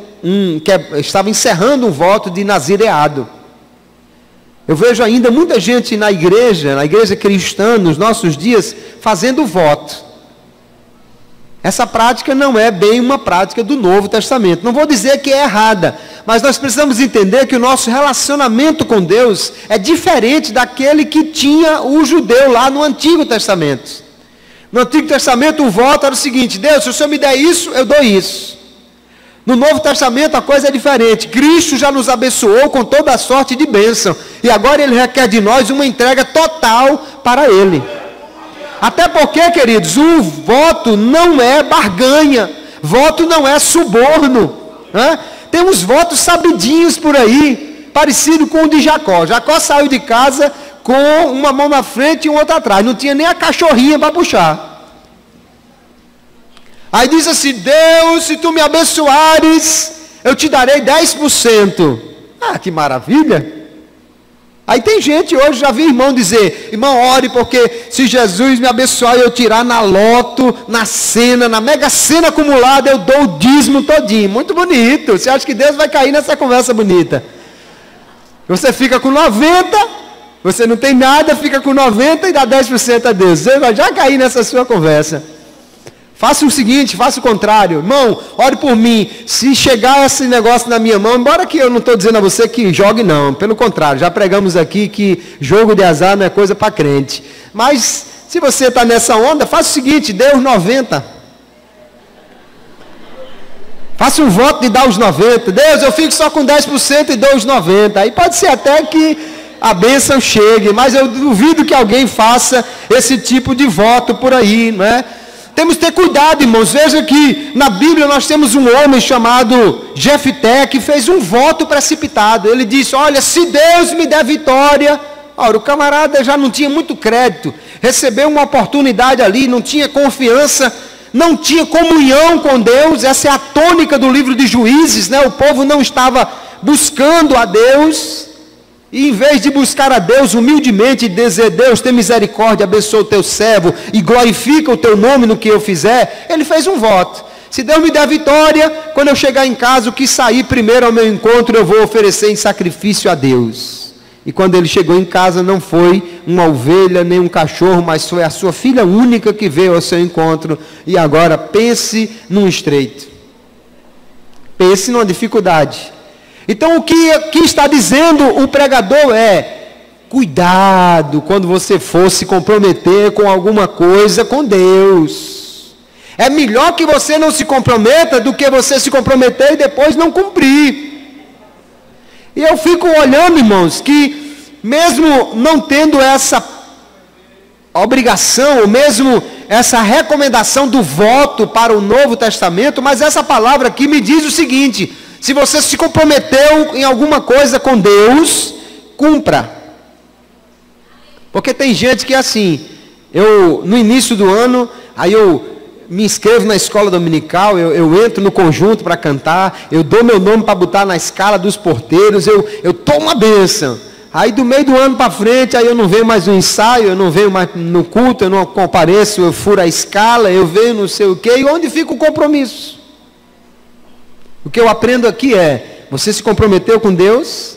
estava encerrando um voto de nazireado. Eu vejo ainda muita gente na igreja cristã, nos nossos dias, fazendo voto. Essa prática não é bem uma prática do Novo Testamento. Não vou dizer que é errada, mas nós precisamos entender que o nosso relacionamento com Deus é diferente daquele que tinha o judeu lá no Antigo Testamento. No Antigo Testamento o voto era o seguinte, Deus, se o Senhor me der isso, eu dou isso. No Novo Testamento a coisa é diferente. Cristo já nos abençoou com toda a sorte de bênção. E agora Ele requer de nós uma entrega total para Ele. Até porque, queridos, o voto não é barganha, voto não é suborno, né? Tem uns votos sabidinhos por aí, parecido com o de Jacó. Jacó saiu de casa com uma mão na frente e outra atrás, não tinha nem a cachorrinha para puxar. Aí diz assim, Deus, se tu me abençoares, eu te darei 10%. Ah, que maravilha! Aí tem gente hoje, já vi irmão dizer, irmão, ore porque se Jesus me abençoar e eu tirar na loto, na cena, na mega cena acumulada, eu dou o dízimo todinho. Muito bonito. Você acha que Deus vai cair nessa conversa bonita? Você fica com 90, você não tem nada, fica com 90 e dá 10% a Deus. Você vai já cair nessa sua conversa. Faça o seguinte, faça o contrário. Irmão, ore por mim. Se chegar esse negócio na minha mão, embora que eu não estou dizendo a você que jogue não. Pelo contrário, já pregamos aqui que jogo de azar não é coisa para crente. Mas, se você está nessa onda, faça o seguinte, dê os 90. Faça um voto de dar os 90. Deus, eu fico só com 10% e dou os 90. Aí pode ser até que a bênção chegue. Mas eu duvido que alguém faça esse tipo de voto por aí, não é? Temos que ter cuidado, irmãos. Veja que na Bíblia nós temos um homem chamado Jefté, que fez um voto precipitado. Ele disse: olha, se Deus me der vitória... Ora, o camarada já não tinha muito crédito, recebeu uma oportunidade ali, não tinha confiança, não tinha comunhão com Deus. Essa é a tônica do livro de Juízes, né? O povo não estava buscando a Deus, e em vez de buscar a Deus humildemente e dizer: Deus, tem misericórdia, abençoa o teu servo e glorifica o teu nome no que eu fizer, ele fez um voto: se Deus me der vitória, quando eu chegar em casa, o que sair primeiro ao meu encontro, eu vou oferecer em sacrifício a Deus. E quando ele chegou em casa, não foi uma ovelha, nem um cachorro, mas foi a sua filha única que veio ao seu encontro. E agora, pense num estreito. Pense numa dificuldade. Então, o que está dizendo o pregador é: cuidado quando você for se comprometer com alguma coisa com Deus. É melhor que você não se comprometa do que você se comprometer e depois não cumprir. E eu fico olhando, irmãos, que mesmo não tendo essa obrigação, ou mesmo essa recomendação do voto para o Novo Testamento, mas essa palavra aqui me diz o seguinte: se você se comprometeu em alguma coisa com Deus, cumpra. Porque tem gente que é assim, no início do ano, aí eu me inscrevo na escola dominical, eu entro no conjunto para cantar, eu dou meu nome para botar na escala dos porteiros, eu tomo uma bênção. Aí do meio do ano para frente, aí eu não venho mais no ensaio, eu não venho mais no culto, eu não compareço, eu furo a escala, eu venho não sei o quê, e onde fica o compromisso? O que eu aprendo aqui é: você se comprometeu com Deus?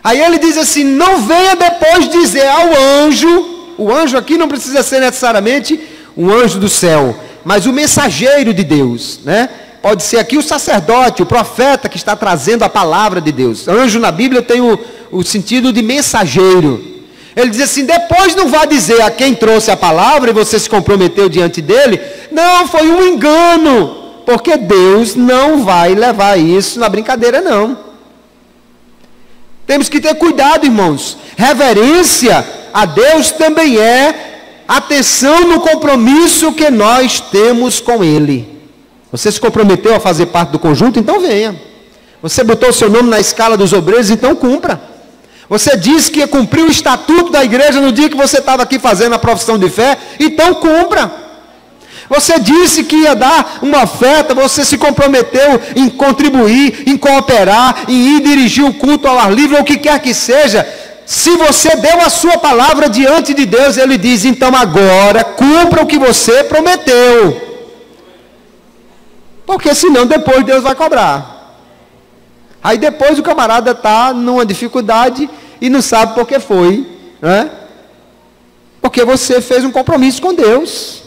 Aí ele diz assim: não venha depois dizer ao anjo, o anjo aqui não precisa ser necessariamente um anjo do céu, mas o mensageiro de Deus, né? Pode ser aqui o sacerdote, o profeta que está trazendo a palavra de Deus. Anjo na Bíblia tem o sentido de mensageiro. Ele diz assim: depois não vá dizer a quem trouxe a palavra e você se comprometeu diante dele. Não, foi um engano, porque Deus não vai levar isso na brincadeira, não. Temos que ter cuidado, irmãos. Reverência a Deus também é atenção no compromisso que nós temos com Ele. Você se comprometeu a fazer parte do conjunto? Então venha. Você botou o seu nome na escala dos obreiros? Então cumpra. Você disse que ia cumprir o estatuto da igreja no dia que você estava aqui fazendo a profissão de fé? Então cumpra. Você disse que ia dar uma oferta, você se comprometeu em contribuir, em cooperar, em ir dirigir o culto ao ar livre, ou o que quer que seja. Se você deu a sua palavra diante de Deus, Ele diz: então agora cumpra o que você prometeu. Porque senão depois Deus vai cobrar. Aí depois o camarada está numa dificuldade e não sabe por que foi, né? Porque você fez um compromisso com Deus.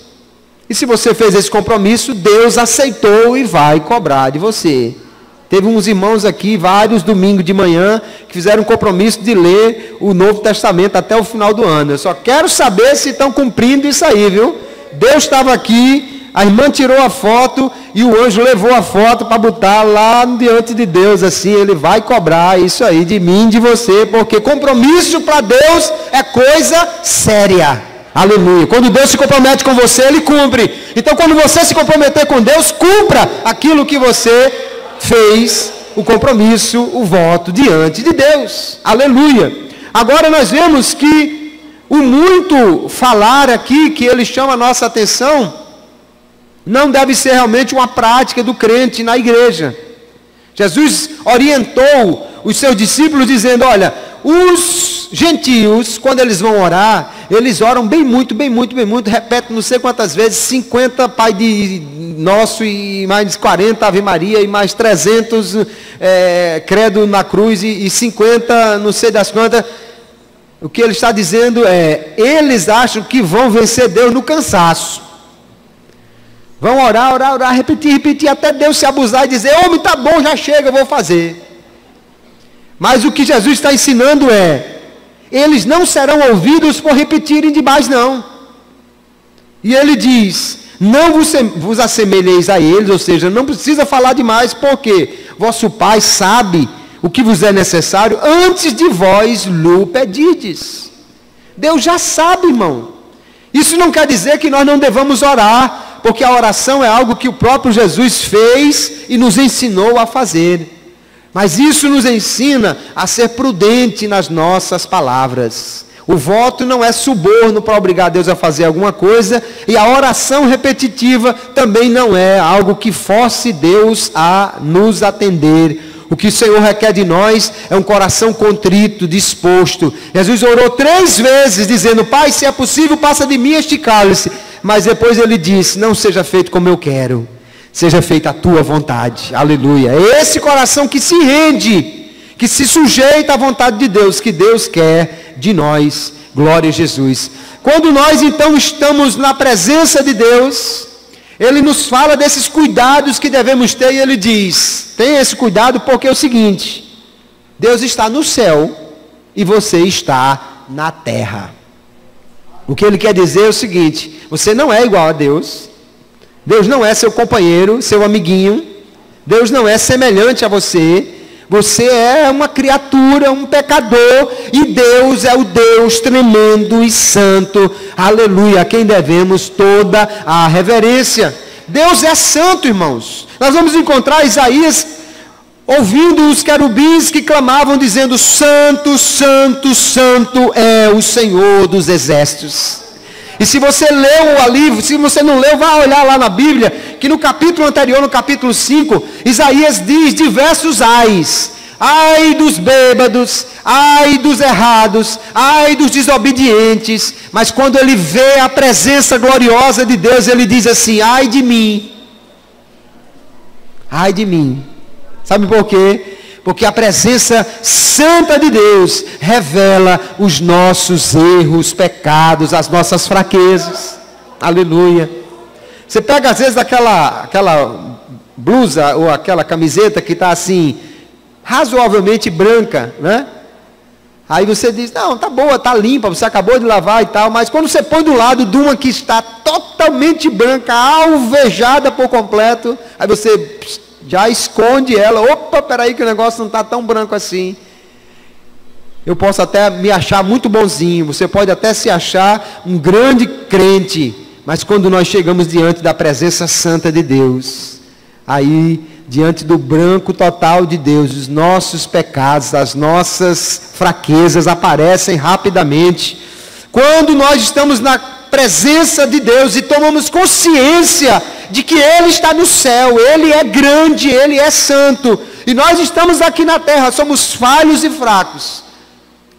E se você fez esse compromisso, Deus aceitou e vai cobrar de você. Teve uns irmãos aqui, vários domingos de manhã, que fizeram um compromisso de ler o Novo Testamento até o final do ano. Eu só quero saber se estão cumprindo isso aí, viu? Deus estava aqui, a irmã tirou a foto e o anjo levou a foto para botar lá diante de Deus, assim. Ele vai cobrar isso aí de mim, de você, porque compromisso para Deus é coisa séria. Aleluia. Quando Deus se compromete com você, Ele cumpre. Então quando você se comprometer com Deus, cumpra aquilo que você fez, o compromisso, o voto diante de Deus. Aleluia. Agora nós vemos que o muito falar aqui, que ele chama a nossa atenção, não deve ser realmente uma prática do crente na igreja. Jesus orientou os seus discípulos dizendo: olha, os gentios, quando eles vão orar, eles oram bem muito, repetem não sei quantas vezes, 50 Pai de Nosso e mais 40 Ave Maria e mais 300 Credo na Cruz e 50 não sei das quantas. O que ele está dizendo é: eles acham que vão vencer Deus no cansaço. Vão orar, repetir, até Deus se abusar e dizer: homem, tá bom, já chega, eu vou fazer. Mas o que Jesus está ensinando é: eles não serão ouvidos por repetirem demais, não. E ele diz: não vos assemelheis a eles, ou seja, não precisa falar demais, porque vosso Pai sabe o que vos é necessário antes de vós lhe pedides. Deus já sabe, irmão. Isso não quer dizer que nós não devamos orar, porque a oração é algo que o próprio Jesus fez e nos ensinou a fazer. Mas isso nos ensina a ser prudente nas nossas palavras. O voto não é suborno para obrigar Deus a fazer alguma coisa, e a oração repetitiva também não é algo que force Deus a nos atender. O que o Senhor requer de nós é um coração contrito, disposto. Jesus orou 3 vezes dizendo: Pai, se é possível, passa de mim este cálice. Mas depois ele disse: não seja feito como eu quero, seja feita a tua vontade. Aleluia. É esse coração que se rende, que se sujeita à vontade de Deus, que Deus quer de nós. Glória a Jesus. Quando nós então estamos na presença de Deus, Ele nos fala desses cuidados que devemos ter, e Ele diz: tenha esse cuidado, porque é o seguinte: Deus está no céu e você está na terra. O que Ele quer dizer é o seguinte: você não é igual a Deus, Deus não é seu companheiro, seu amiguinho, Deus não é semelhante a você, você é uma criatura, um pecador, e Deus é o Deus tremendo e santo, aleluia, a quem devemos toda a reverência. Deus é santo, irmãos. Nós vamos encontrar Isaías ouvindo os querubins que clamavam dizendo: santo, santo, santo é o Senhor dos exércitos. E se você leu ali, se você não leu, vá olhar lá na Bíblia, que no capítulo anterior, no capítulo 5, Isaías diz diversos ais. Ai dos bêbados, ai dos errados, ai dos desobedientes. Mas quando ele vê a presença gloriosa de Deus, ele diz assim: ai de mim. Ai de mim. Sabe por quê? Porque a presença santa de Deus revela os nossos erros, pecados, as nossas fraquezas. Aleluia. Você pega às vezes aquela blusa ou aquela camiseta que está assim, razoavelmente branca, né? Aí você diz: não, tá boa, tá limpa, você acabou de lavar e tal. Mas quando você põe do lado de uma que está totalmente branca, alvejada por completo, aí você já esconde ela. Opa, peraí que o negócio não está tão branco assim. Eu posso até me achar muito bonzinho, você pode até se achar um grande crente, mas quando nós chegamos diante da presença santa de Deus, aí, diante do branco total de Deus, os nossos pecados, as nossas fraquezas aparecem rapidamente. Quando nós estamos na presença de Deus e tomamos consciência de que Ele está no céu, Ele é grande, Ele é santo, e nós estamos aqui na terra, somos falhos e fracos,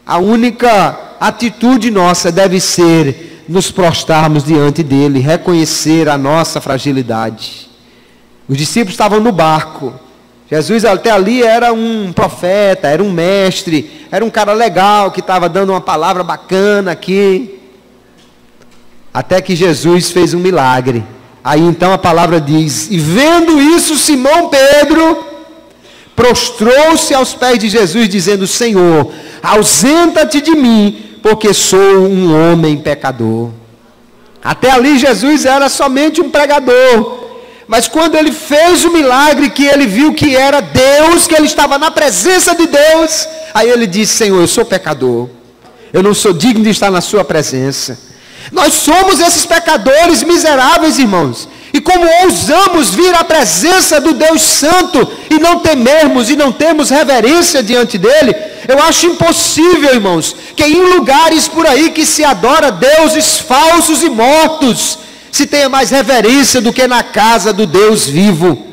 a única atitude nossa deve ser nos prostrarmos diante dEle, reconhecer a nossa fragilidade. Os discípulos estavam no barco, Jesus até ali era um profeta, era um mestre, era um cara legal, que estava dando uma palavra bacana aqui, até que Jesus fez um milagre. Aí então a palavra diz: e vendo isso, Simão Pedro prostrou-se aos pés de Jesus, dizendo: Senhor, ausenta-te de mim, porque sou um homem pecador. Até ali Jesus era somente um pregador, mas quando ele fez o milagre, que ele viu que era Deus, que ele estava na presença de Deus, aí ele disse: Senhor, eu sou pecador, eu não sou digno de estar na sua presença. Nós somos esses pecadores miseráveis, irmãos, e como ousamos vir à presença do Deus Santo e não temermos e não termos reverência diante dele? Eu acho impossível, irmãos, que em lugares por aí que se adora deuses falsos e mortos, se tenha mais reverência do que na casa do Deus vivo.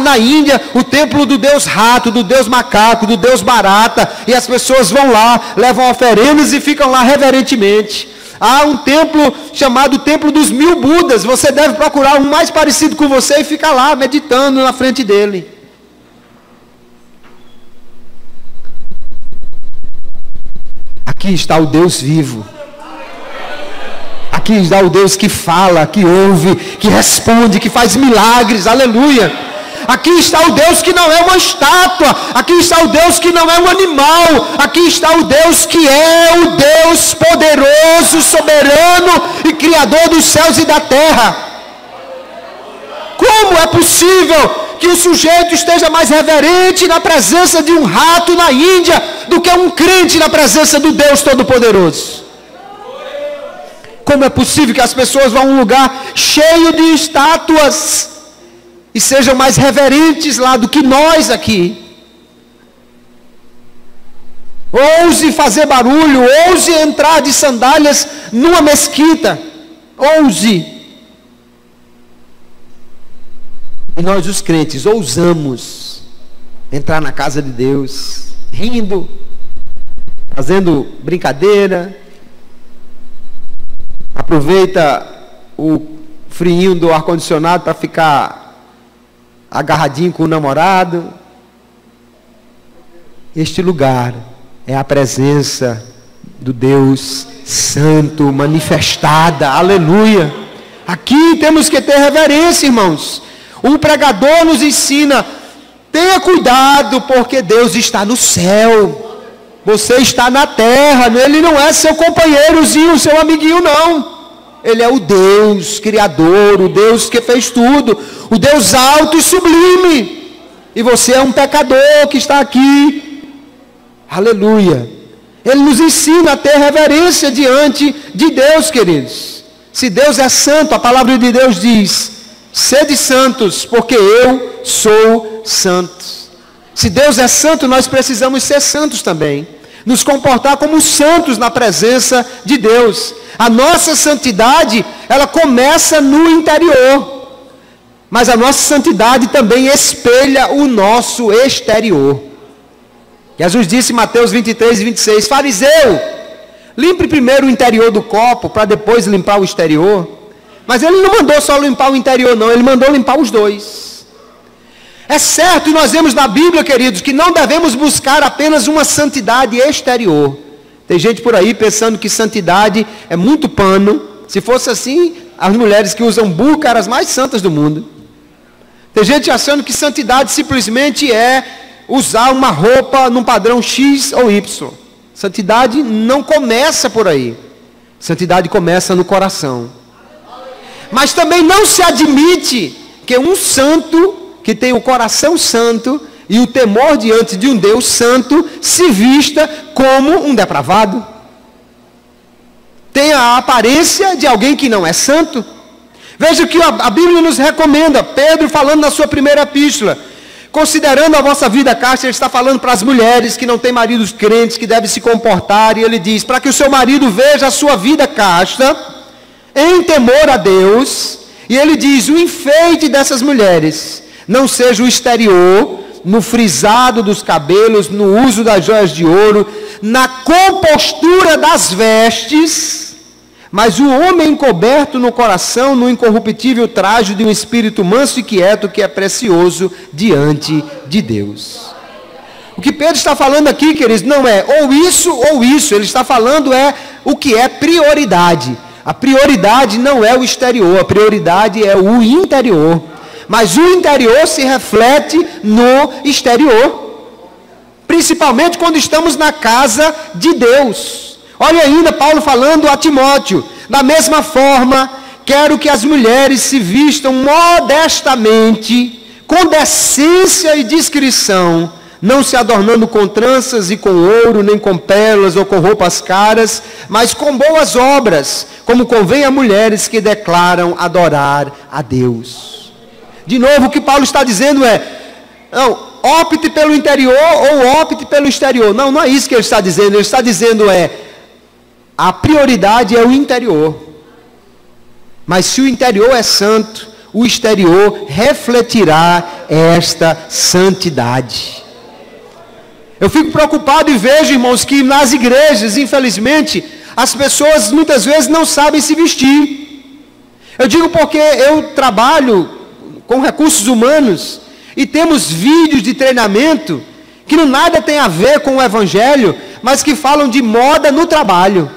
Na Índia, o templo do Deus rato, do Deus macaco, do Deus barata, e as pessoas vão lá, levam oferendas e ficam lá reverentemente. Há um templo chamado Templo dos 1000 Budas. Você deve procurar um mais parecido com você e ficar lá meditando na frente dele. Aqui está o Deus vivo. Aqui está o Deus que fala, que ouve, que responde, que faz milagres. Aleluia. Aqui está o Deus que não é uma estátua. Aqui está o Deus que não é um animal. Aqui está o Deus que é o Deus poderoso, soberano e criador dos céus e da terra. Como é possível que o sujeito esteja mais reverente na presença de um rato na Índia do que um crente na presença do Deus Todo-Poderoso. Como é possível que as pessoas vão a um lugar cheio de estátuas e sejam mais reverentes lá do que nós aqui? Ouse fazer barulho, ouse entrar de sandálias numa mesquita, ouse. E nós, os crentes, ousamos entrar na casa de Deus, rindo, fazendo brincadeira, aproveita o friinho do ar-condicionado para ficar agarradinho com o namorado. Este lugar é a presença do Deus Santo manifestada, aleluia. Aqui temos que ter reverência, irmãos. Um pregador nos ensina: tenha cuidado, porque Deus está no céu, você está na terra. Ele não é seu companheirozinho, seu amiguinho, não. Ele é o Deus Criador, o Deus que fez tudo, o Deus alto e sublime, e você é um pecador que está aqui. Aleluia. Ele nos ensina a ter reverência diante de Deus, queridos. Se Deus é santo, a palavra de Deus diz: sede santos, porque eu sou santo. Se Deus é santo, nós precisamos ser santos também, nos comportar como santos na presença de Deus. A nossa santidade, ela começa no interior, mas a nossa santidade também espelha o nosso exterior. Jesus disse em Mateus 23 e 26, fariseu, limpe primeiro o interior do copo, para depois limpar o exterior. Mas ele não mandou só limpar o interior, não, ele mandou limpar os dois. É certo, e nós vemos na Bíblia, queridos, que não devemos buscar apenas uma santidade exterior. Tem gente por aí pensando que santidade é muito pano. Se fosse assim, as mulheres que usam burca eram as mais santas do mundo. Tem gente achando que santidade simplesmente é usar uma roupa num padrão X ou Y. Santidade não começa por aí. Santidade começa no coração. Mas também não se admite que um santo, que tem o coração santo e o temor diante de um Deus santo, se vista como um depravado. Tem a aparência de alguém que não é santo. Veja o que a Bíblia nos recomenda. Pedro falando na sua primeira epístola: considerando a vossa vida casta, ele está falando para as mulheres que não têm maridos crentes, que devem se comportar, e ele diz, para que o seu marido veja a sua vida casta, em temor a Deus, e ele diz, o enfeite dessas mulheres não seja o exterior, no frisado dos cabelos, no uso das joias de ouro, na compostura das vestes, mas o homem encoberto no coração, no incorruptível traje de um espírito manso e quieto, que é precioso diante de Deus. O que Pedro está falando aqui, queridos, não é ou isso, ele está falando o que é prioridade. A prioridade não é o exterior, a prioridade é o interior. Mas o interior se reflete no exterior, principalmente quando estamos na casa de Deus. Olha ainda Paulo falando a Timóteo: da mesma forma, quero que as mulheres se vistam modestamente, com decência e discrição, não se adornando com tranças e com ouro, nem com pérolas ou com roupas caras, mas com boas obras, como convém a mulheres que declaram adorar a Deus. De novo, o que Paulo está dizendo não, opte pelo interior ou opte pelo exterior. Não, não é isso que ele está dizendo. Ele está dizendo a prioridade é o interior. Mas se o interior é santo, o exterior refletirá esta santidade. Eu fico preocupado e vejo, irmãos, que nas igrejas, infelizmente, as pessoas muitas vezes não sabem se vestir. Eu digo porque eu trabalho com recursos humanos e temos vídeos de treinamento que não nada tem a ver com o evangelho, mas que falam de moda no trabalho.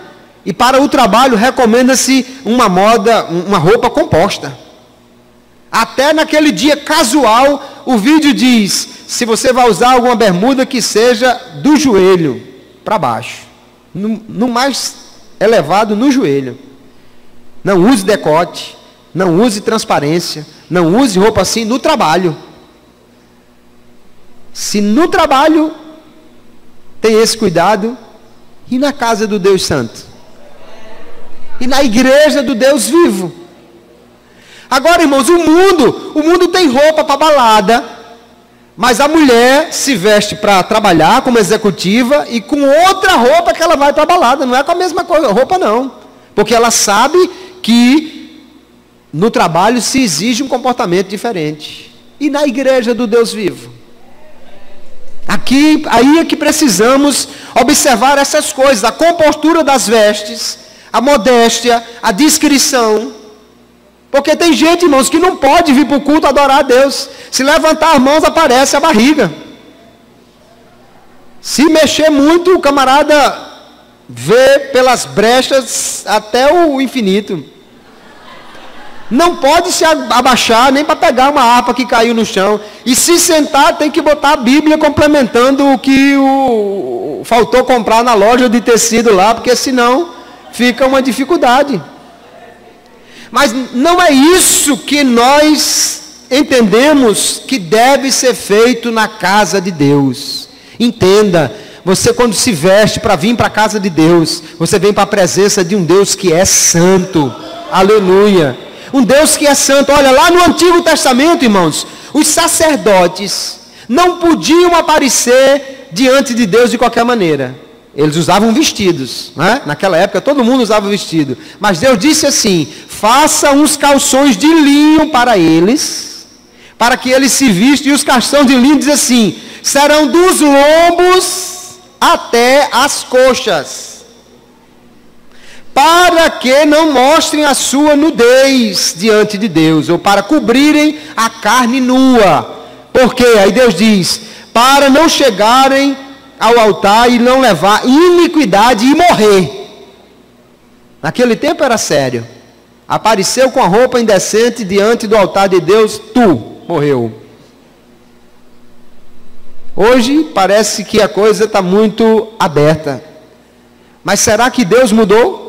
E para o trabalho recomenda-se uma roupa composta. Até naquele dia casual, o vídeo diz, se você vai usar alguma bermuda que seja do joelho para baixo, no mais elevado no joelho. Não use decote, não use transparência, não use roupa assim no trabalho. Se no trabalho tem esse cuidado, e na casa do Deus Santo? E na igreja do Deus vivo? Agora, irmãos, o mundo tem roupa para balada, mas a mulher se veste para trabalhar como executiva e com outra roupa que ela vai para a balada. Não é com a mesma roupa, não. Porque ela sabe que no trabalho se exige um comportamento diferente. E na igreja do Deus vivo? Aí é que precisamos observar essas coisas. A compostura das vestes, a modéstia, a discrição. Porque tem gente, irmãos, que não pode vir para o culto adorar a Deus. Se levantar as mãos, aparece a barriga. Se mexer muito, o camarada vê pelas brechas até o infinito. Não pode se abaixar nem para pegar uma harpa que caiu no chão. E se sentar, tem que botar a Bíblia complementando o que faltou comprar na loja de tecido lá, porque senão fica uma dificuldade. Mas não é isso que nós entendemos que deve ser feito na casa de Deus. Entenda, você quando se veste para vir para a casa de Deus, você vem para a presença de um Deus que é santo. Aleluia. Um Deus que é santo. Olha, lá no Antigo Testamento, irmãos, os sacerdotes não podiam aparecer diante de Deus de qualquer maneira. Eles usavam vestidos, né? Naquela época todo mundo usava vestido. Mas Deus disse assim: faça uns calções de linho para eles, para que eles se vistam. E os calções de linho, diz assim, serão dos lombos até as coxas, para que não mostrem a sua nudez diante de Deus, ou para cobrirem a carne nua. Por quê? Aí Deus diz, para não chegarem ao altar e não levar iniquidade e morrer. Naquele tempo era sério. Apareceu com a roupa indecente diante do altar de Deus, morreu. Hoje parece que a coisa está muito aberta. Mas será que Deus mudou?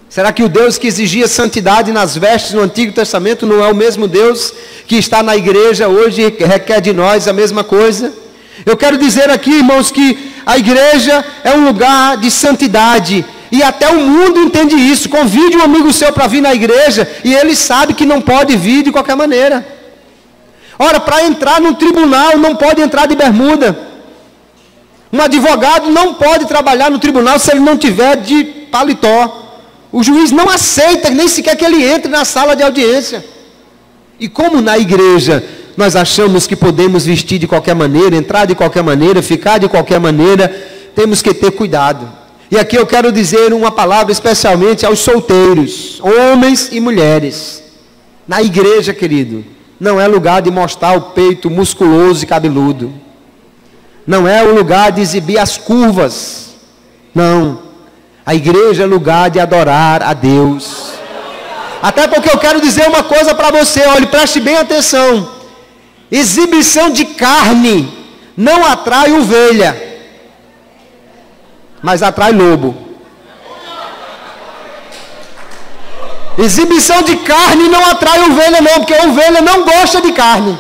Será que o Deus que exigia santidade nas vestes no Antigo Testamento não é o mesmo Deus que está na igreja hoje e requer de nós a mesma coisa? Eu quero dizer aqui, irmãos, que a igreja é um lugar de santidade. E até o mundo entende isso. Convide um amigo seu para vir na igreja e ele sabe que não pode vir de qualquer maneira. Ora, para entrar no tribunal não pode entrar de bermuda. Um advogado não pode trabalhar no tribunal se ele não tiver de paletó. O juiz não aceita nem sequer que ele entre na sala de audiência. E como na igreja nós achamos que podemos vestir de qualquer maneira, entrar de qualquer maneira, ficar de qualquer maneira, temos que ter cuidado. E aqui eu quero dizer uma palavra especialmente aos solteiros, homens e mulheres. Na igreja, querido, não é lugar de mostrar o peito musculoso e cabeludo. Não é o lugar de exibir as curvas. Não. A igreja é lugar de adorar a Deus. Até porque eu quero dizer uma coisa para você, olhe, preste bem atenção. Exibição de carne não atrai ovelha, mas atrai lobo. Exibição de carne não atrai ovelha não, porque a ovelha não gosta de carne.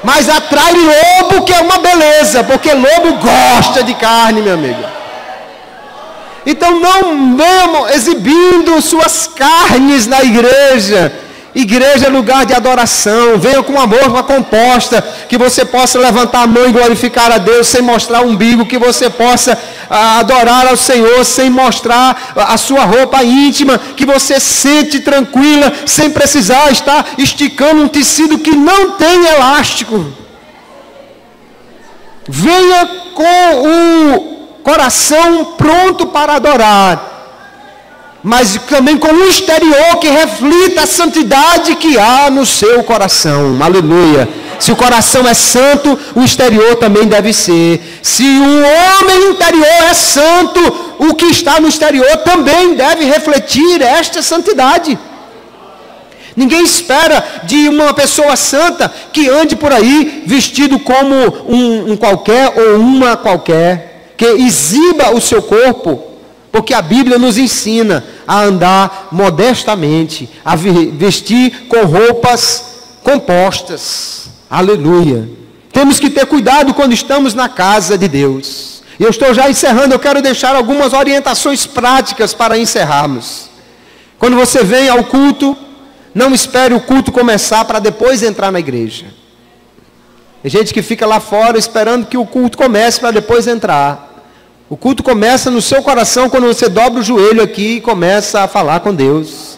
Mas atrai lobo, que é uma beleza, porque lobo gosta de carne, meu amigo. Então não venham exibindo suas carnes na igreja. Igreja é lugar de adoração. Venha com amor, uma composta, que você possa levantar a mão e glorificar a Deus sem mostrar o umbigo, que você possa adorar ao Senhor sem mostrar a sua roupa íntima, que você sente tranquila, sem precisar estar esticando um tecido que não tem elástico. Venha com o coração pronto para adorar, mas também com um exterior que reflita a santidade que há no seu coração. Aleluia. Se o coração é santo, o exterior também deve ser. Se o homem interior é santo, o que está no exterior também deve refletir esta santidade. Ninguém espera de uma pessoa santa que ande por aí vestido como um qualquer ou uma qualquer, que exiba o seu corpo. Porque a Bíblia nos ensina a andar modestamente, a vestir com roupas compostas. Aleluia. Temos que ter cuidado quando estamos na casa de Deus. E eu estou já encerrando, eu quero deixar algumas orientações práticas para encerrarmos. Quando você vem ao culto, não espere o culto começar para depois entrar na igreja. Tem gente que fica lá fora esperando que o culto comece para depois entrar. O culto começa no seu coração quando você dobra o joelho aqui e começa a falar com Deus.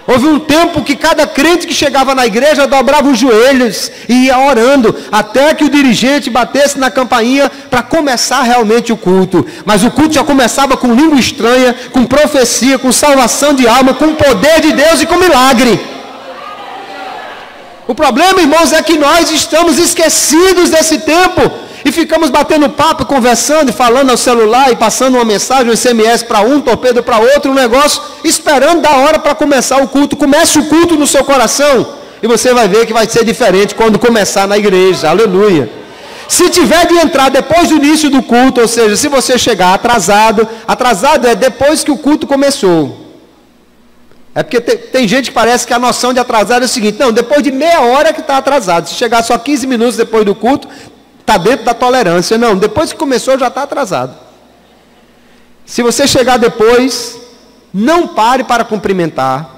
Houve um tempo que cada crente que chegava na igreja dobrava os joelhos e ia orando até que o dirigente batesse na campainha para começar realmente o culto. Mas o culto já começava com língua estranha, com profecia, com salvação de alma, com o poder de Deus e com milagre. O problema, irmãos, é que nós estamos esquecidos desse tempo. E ficamos batendo papo, conversando, falando ao celular e passando uma mensagem, um SMS para um, torpedo para outro, um negócio, esperando da hora para começar o culto. Comece o culto no seu coração e você vai ver que vai ser diferente quando começar na igreja. Aleluia. Se tiver de entrar depois do início do culto, ou seja, se você chegar atrasado é depois que o culto começou. É porque tem gente que parece que a noção de atrasado é o seguinte: não, depois de meia hora que está atrasado. Se chegar só 15 minutos depois do culto, está dentro da tolerância. Não, depois que começou já está atrasado. Se você chegar depois, não pare para cumprimentar.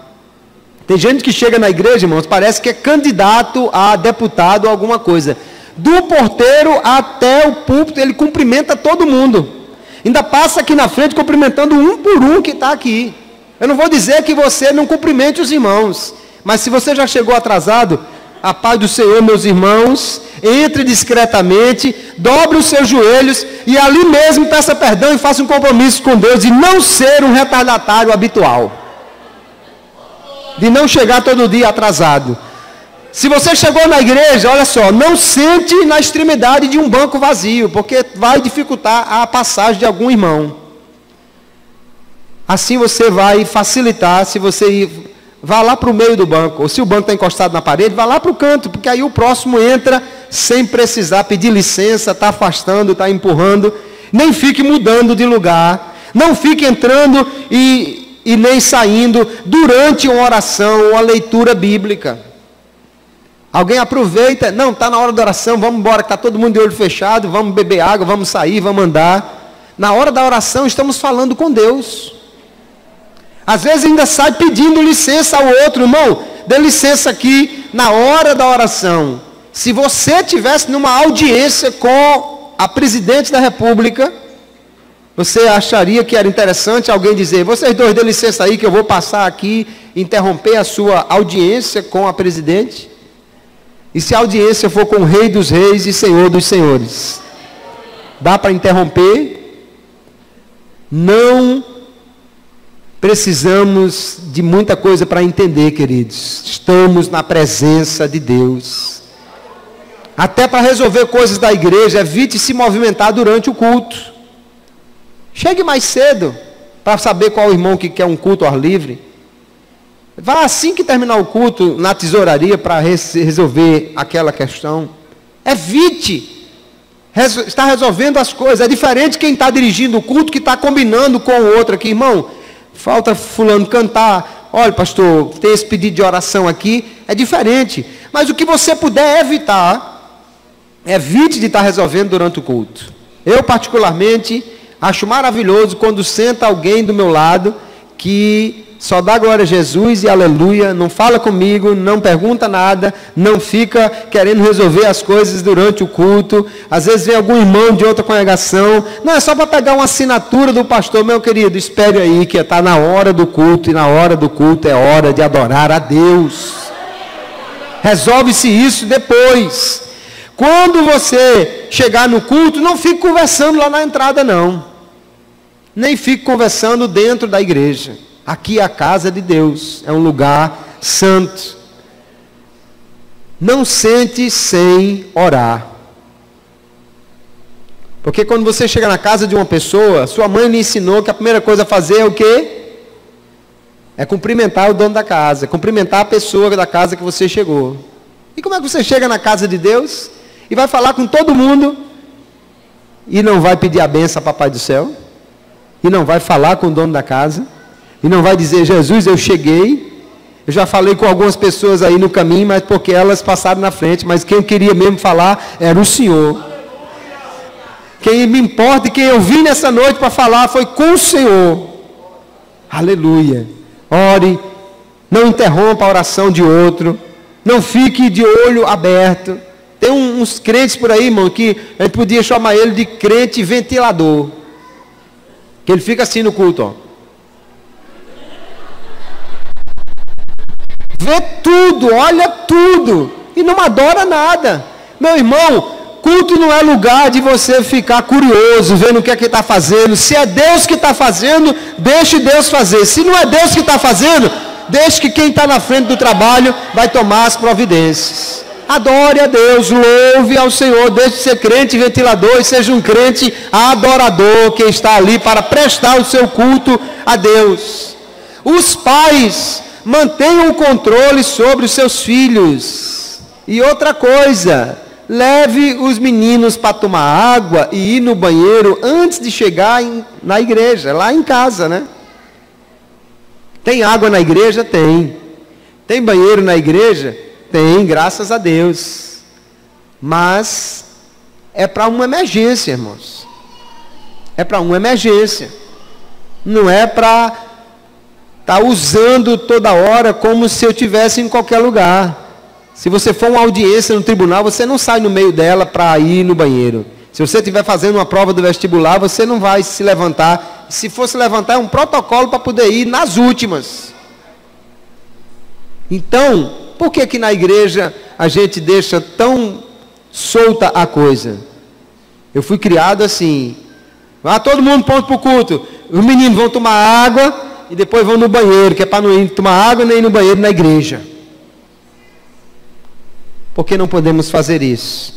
Tem gente que chega na igreja, irmãos, parece que é candidato a deputado ou alguma coisa. Do porteiro até o púlpito, ele cumprimenta todo mundo. Ainda passa aqui na frente cumprimentando um por um que está aqui. Eu não vou dizer que você não cumprimente os irmãos, mas se você já chegou atrasado, a paz do Senhor, meus irmãos, entre discretamente, dobre os seus joelhos e ali mesmo peça perdão e faça um compromisso com Deus de não ser um retardatário habitual, de não chegar todo dia atrasado. Se você chegou na igreja, olha só, não sente na extremidade de um banco vazio, porque vai dificultar a passagem de algum irmão. Assim você vai facilitar, se você ir, vá lá para o meio do banco, ou se o banco está encostado na parede, vá lá para o canto, porque aí o próximo entra sem precisar pedir licença, está afastando, está empurrando, nem fique mudando de lugar, não fique entrando e nem saindo durante uma oração, uma leitura bíblica. Alguém aproveita, não, está na hora da oração, vamos embora, que está todo mundo de olho fechado, vamos beber água, vamos sair, vamos andar. Na hora da oração estamos falando com Deus. Às vezes ainda sai pedindo licença ao outro, irmão, dê licença aqui na hora da oração. Se você estivesse numa audiência com a presidente da república, você acharia que era interessante alguém dizer: vocês dois dê licença aí que eu vou passar aqui, interromper a sua audiência com a presidente? E se a audiência for com o Rei dos Reis e Senhor dos Senhores, dá para interromper? Não precisamos de muita coisa para entender, queridos. Estamos na presença de Deus. Até para resolver coisas da igreja, evite se movimentar durante o culto. Chegue mais cedo, para saber qual irmão que quer um culto ao ar livre. Vá assim que terminar o culto, na tesouraria, para resolver aquela questão. Evite estar resolvendo as coisas. É diferente quem está dirigindo o culto, que está combinando com o outro aqui, irmão. Falta fulano cantar, olha pastor, tem esse pedido de oração aqui, é diferente. Mas o que você puder evitar, evite de estar resolvendo durante o culto. Eu particularmente acho maravilhoso quando senta alguém do meu lado que só dá glória a Jesus e aleluia, não fala comigo, não pergunta nada, não fica querendo resolver as coisas durante o culto. Às vezes vem algum irmão de outra congregação, não, é só para pegar uma assinatura do pastor. Meu querido, espere aí que está na hora do culto, e na hora do culto é hora de adorar a Deus. Resolve-se isso depois. Quando você chegar no culto, não fique conversando lá na entrada não, nem fique conversando dentro da igreja. Aqui é a casa de Deus, é um lugar santo. Não sente sem orar. Porque quando você chega na casa de uma pessoa, sua mãe lhe ensinou que a primeira coisa a fazer é o quê? É cumprimentar o dono da casa, cumprimentar a pessoa da casa que você chegou. E como é que você chega na casa de Deus e vai falar com todo mundo e não vai pedir a benção a Papai do Céu? E não vai falar com o dono da casa? E não vai dizer: Jesus, eu cheguei, Eu já falei com algumas pessoas aí no caminho, mas porque elas passaram na frente, mas quem eu queria mesmo falar era o Senhor. Quem me importa e quem eu vim nessa noite para falar foi com o Senhor. Aleluia. Ore, não interrompa a oração de outro, não fique de olho aberto. Tem uns crentes por aí, irmão, que a gente podia chamar ele de crente ventilador. Que ele fica assim no culto, ó. Vê tudo, olha tudo e não adora nada. Meu irmão, culto não é lugar de você ficar curioso, vendo o que é que está fazendo. Se é Deus que está fazendo, deixe Deus fazer. Se não é Deus que está fazendo, deixe que quem está na frente do trabalho vai tomar as providências. Adore a Deus, louve ao Senhor, deixe de ser crente ventilador e seja um crente adorador que está ali para prestar o seu culto a Deus. Os pais mantenham o controle sobre os seus filhos. E outra coisa, leve os meninos para tomar água e ir no banheiro antes de chegar na igreja, lá em casa, né? Tem água na igreja? Tem. Tem banheiro na igreja? Tem, graças a Deus. Mas é para uma emergência, irmãos. É para uma emergência. Não é para estar usando toda hora como se eu estivesse em qualquer lugar. Se você for uma audiência no tribunal, você não sai no meio dela para ir no banheiro. Se você estiver fazendo uma prova do vestibular, você não vai se levantar. Se fosse levantar, é um protocolo para poder ir nas últimas. Então, por que que na igreja a gente deixa tão solta a coisa? Eu fui criado assim. Todo mundo pronto para o culto. Os meninos vão tomar água e depois vão no banheiro, que é para não ir tomar água nem ir no banheiro na igreja. Por que não podemos fazer isso?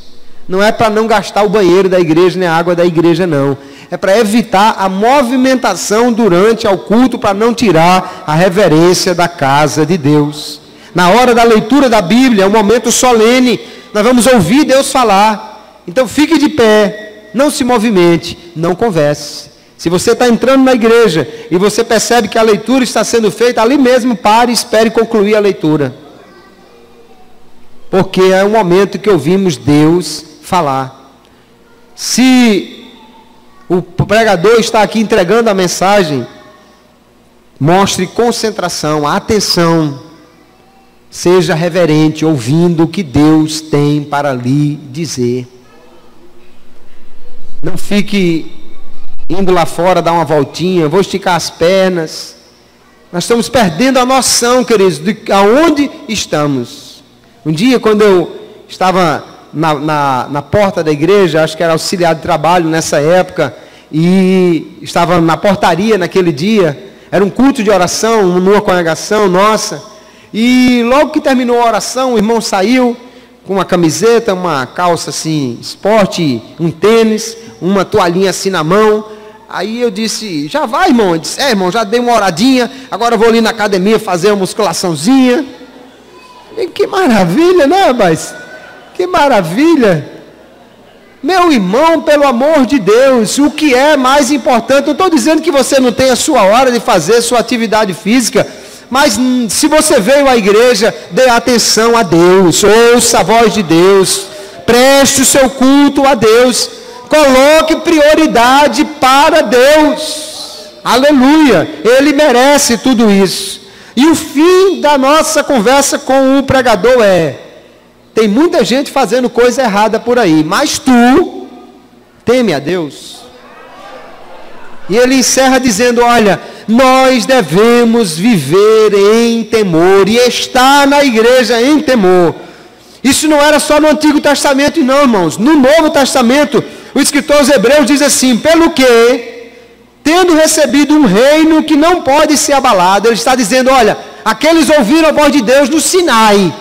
Não é para não gastar o banheiro da igreja nem a água da igreja, não. É para evitar a movimentação durante o culto, para não tirar a reverência da casa de Deus. Na hora da leitura da Bíblia, é um momento solene, nós vamos ouvir Deus falar. Então fique de pé, não se movimente, não converse. Se você está entrando na igreja e você percebe que a leitura está sendo feita, ali mesmo pare e espere concluir a leitura. Porque é o momento que ouvimos Deus falar. Se o pregador está aqui entregando a mensagem, mostre concentração, atenção, seja reverente, ouvindo o que Deus tem para lhe dizer. Não fique indo lá fora, dar uma voltinha, vou esticar as pernas. Nós estamos perdendo a noção, queridos, de aonde estamos. Um dia, quando eu estava na porta da igreja, acho que era auxiliar de trabalho nessa época, e estava na portaria naquele dia, era um culto de oração, numa congregação nossa, e logo que terminou a oração, o irmão saiu com uma camiseta, uma calça assim, esporte, um tênis, uma toalhinha assim na mão. Aí eu disse, já vai, irmão? Ele disse, irmão, já dei uma oradinha, agora eu vou ali na academia fazer uma musculaçãozinha. E que maravilha, né, rapaz? Que maravilha. Meu irmão, pelo amor de Deus, o que é mais importante? Não estou dizendo que você não tem a sua hora de fazer sua atividade física, mas se você veio à igreja, dê atenção a Deus, ouça a voz de Deus, preste o seu culto a Deus, coloque prioridade para Deus, aleluia, Ele merece tudo isso. E o fim da nossa conversa com o pregador tem muita gente fazendo coisa errada por aí, mas tu teme a Deus. E ele encerra dizendo, olha, nós devemos viver em temor e estar na igreja em temor. Isso não era só no Antigo Testamento, não, irmãos. No Novo Testamento, o escritor aos Hebreus diz assim, pelo que, tendo recebido um reino que não pode ser abalado, ele está dizendo, olha, aqueles ouviram a voz de Deus no Sinai,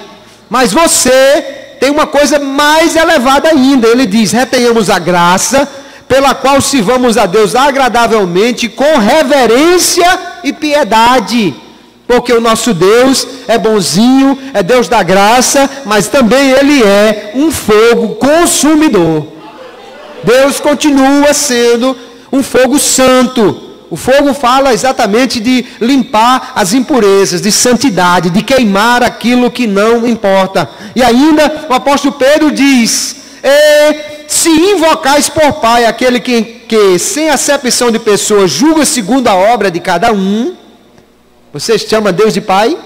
mas você tem uma coisa mais elevada ainda. Ele diz, retenhamos a graça pela qual sirvamos a Deus agradavelmente, com reverência e piedade, porque o nosso Deus é bonzinho, é Deus da graça, mas também Ele é um fogo consumidor. Deus continua sendo um fogo santo, O fogo fala exatamente de limpar as impurezas, de santidade, de queimar aquilo que não importa. E ainda o apóstolo Pedro diz: se invocais por Pai aquele que sem acepção de pessoas julga segundo a obra de cada um, você chama Deus de Pai?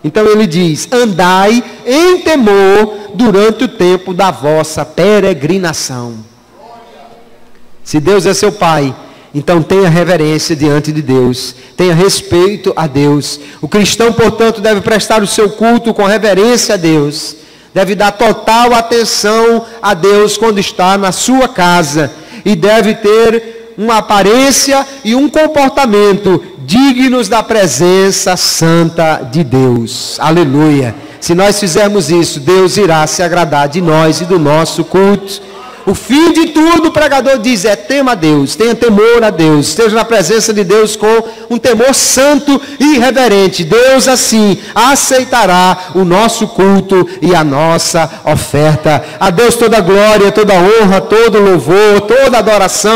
Então ele diz: andai em temor durante o tempo da vossa peregrinação. Se Deus é seu Pai, então tenha reverência diante de Deus, tenha respeito a Deus. O cristão, portanto, deve prestar o seu culto com reverência a Deus, deve dar total atenção a Deus quando está na sua casa, e deve ter uma aparência e um comportamento dignos da presença santa de Deus. Aleluia! Se nós fizermos isso, Deus irá se agradar de nós e do nosso culto. O fim de tudo, o pregador diz, tema a Deus, tenha temor a Deus, esteja na presença de Deus com um temor santo e reverente. Deus assim aceitará o nosso culto e a nossa oferta. A Deus toda glória, toda honra, todo louvor, toda adoração.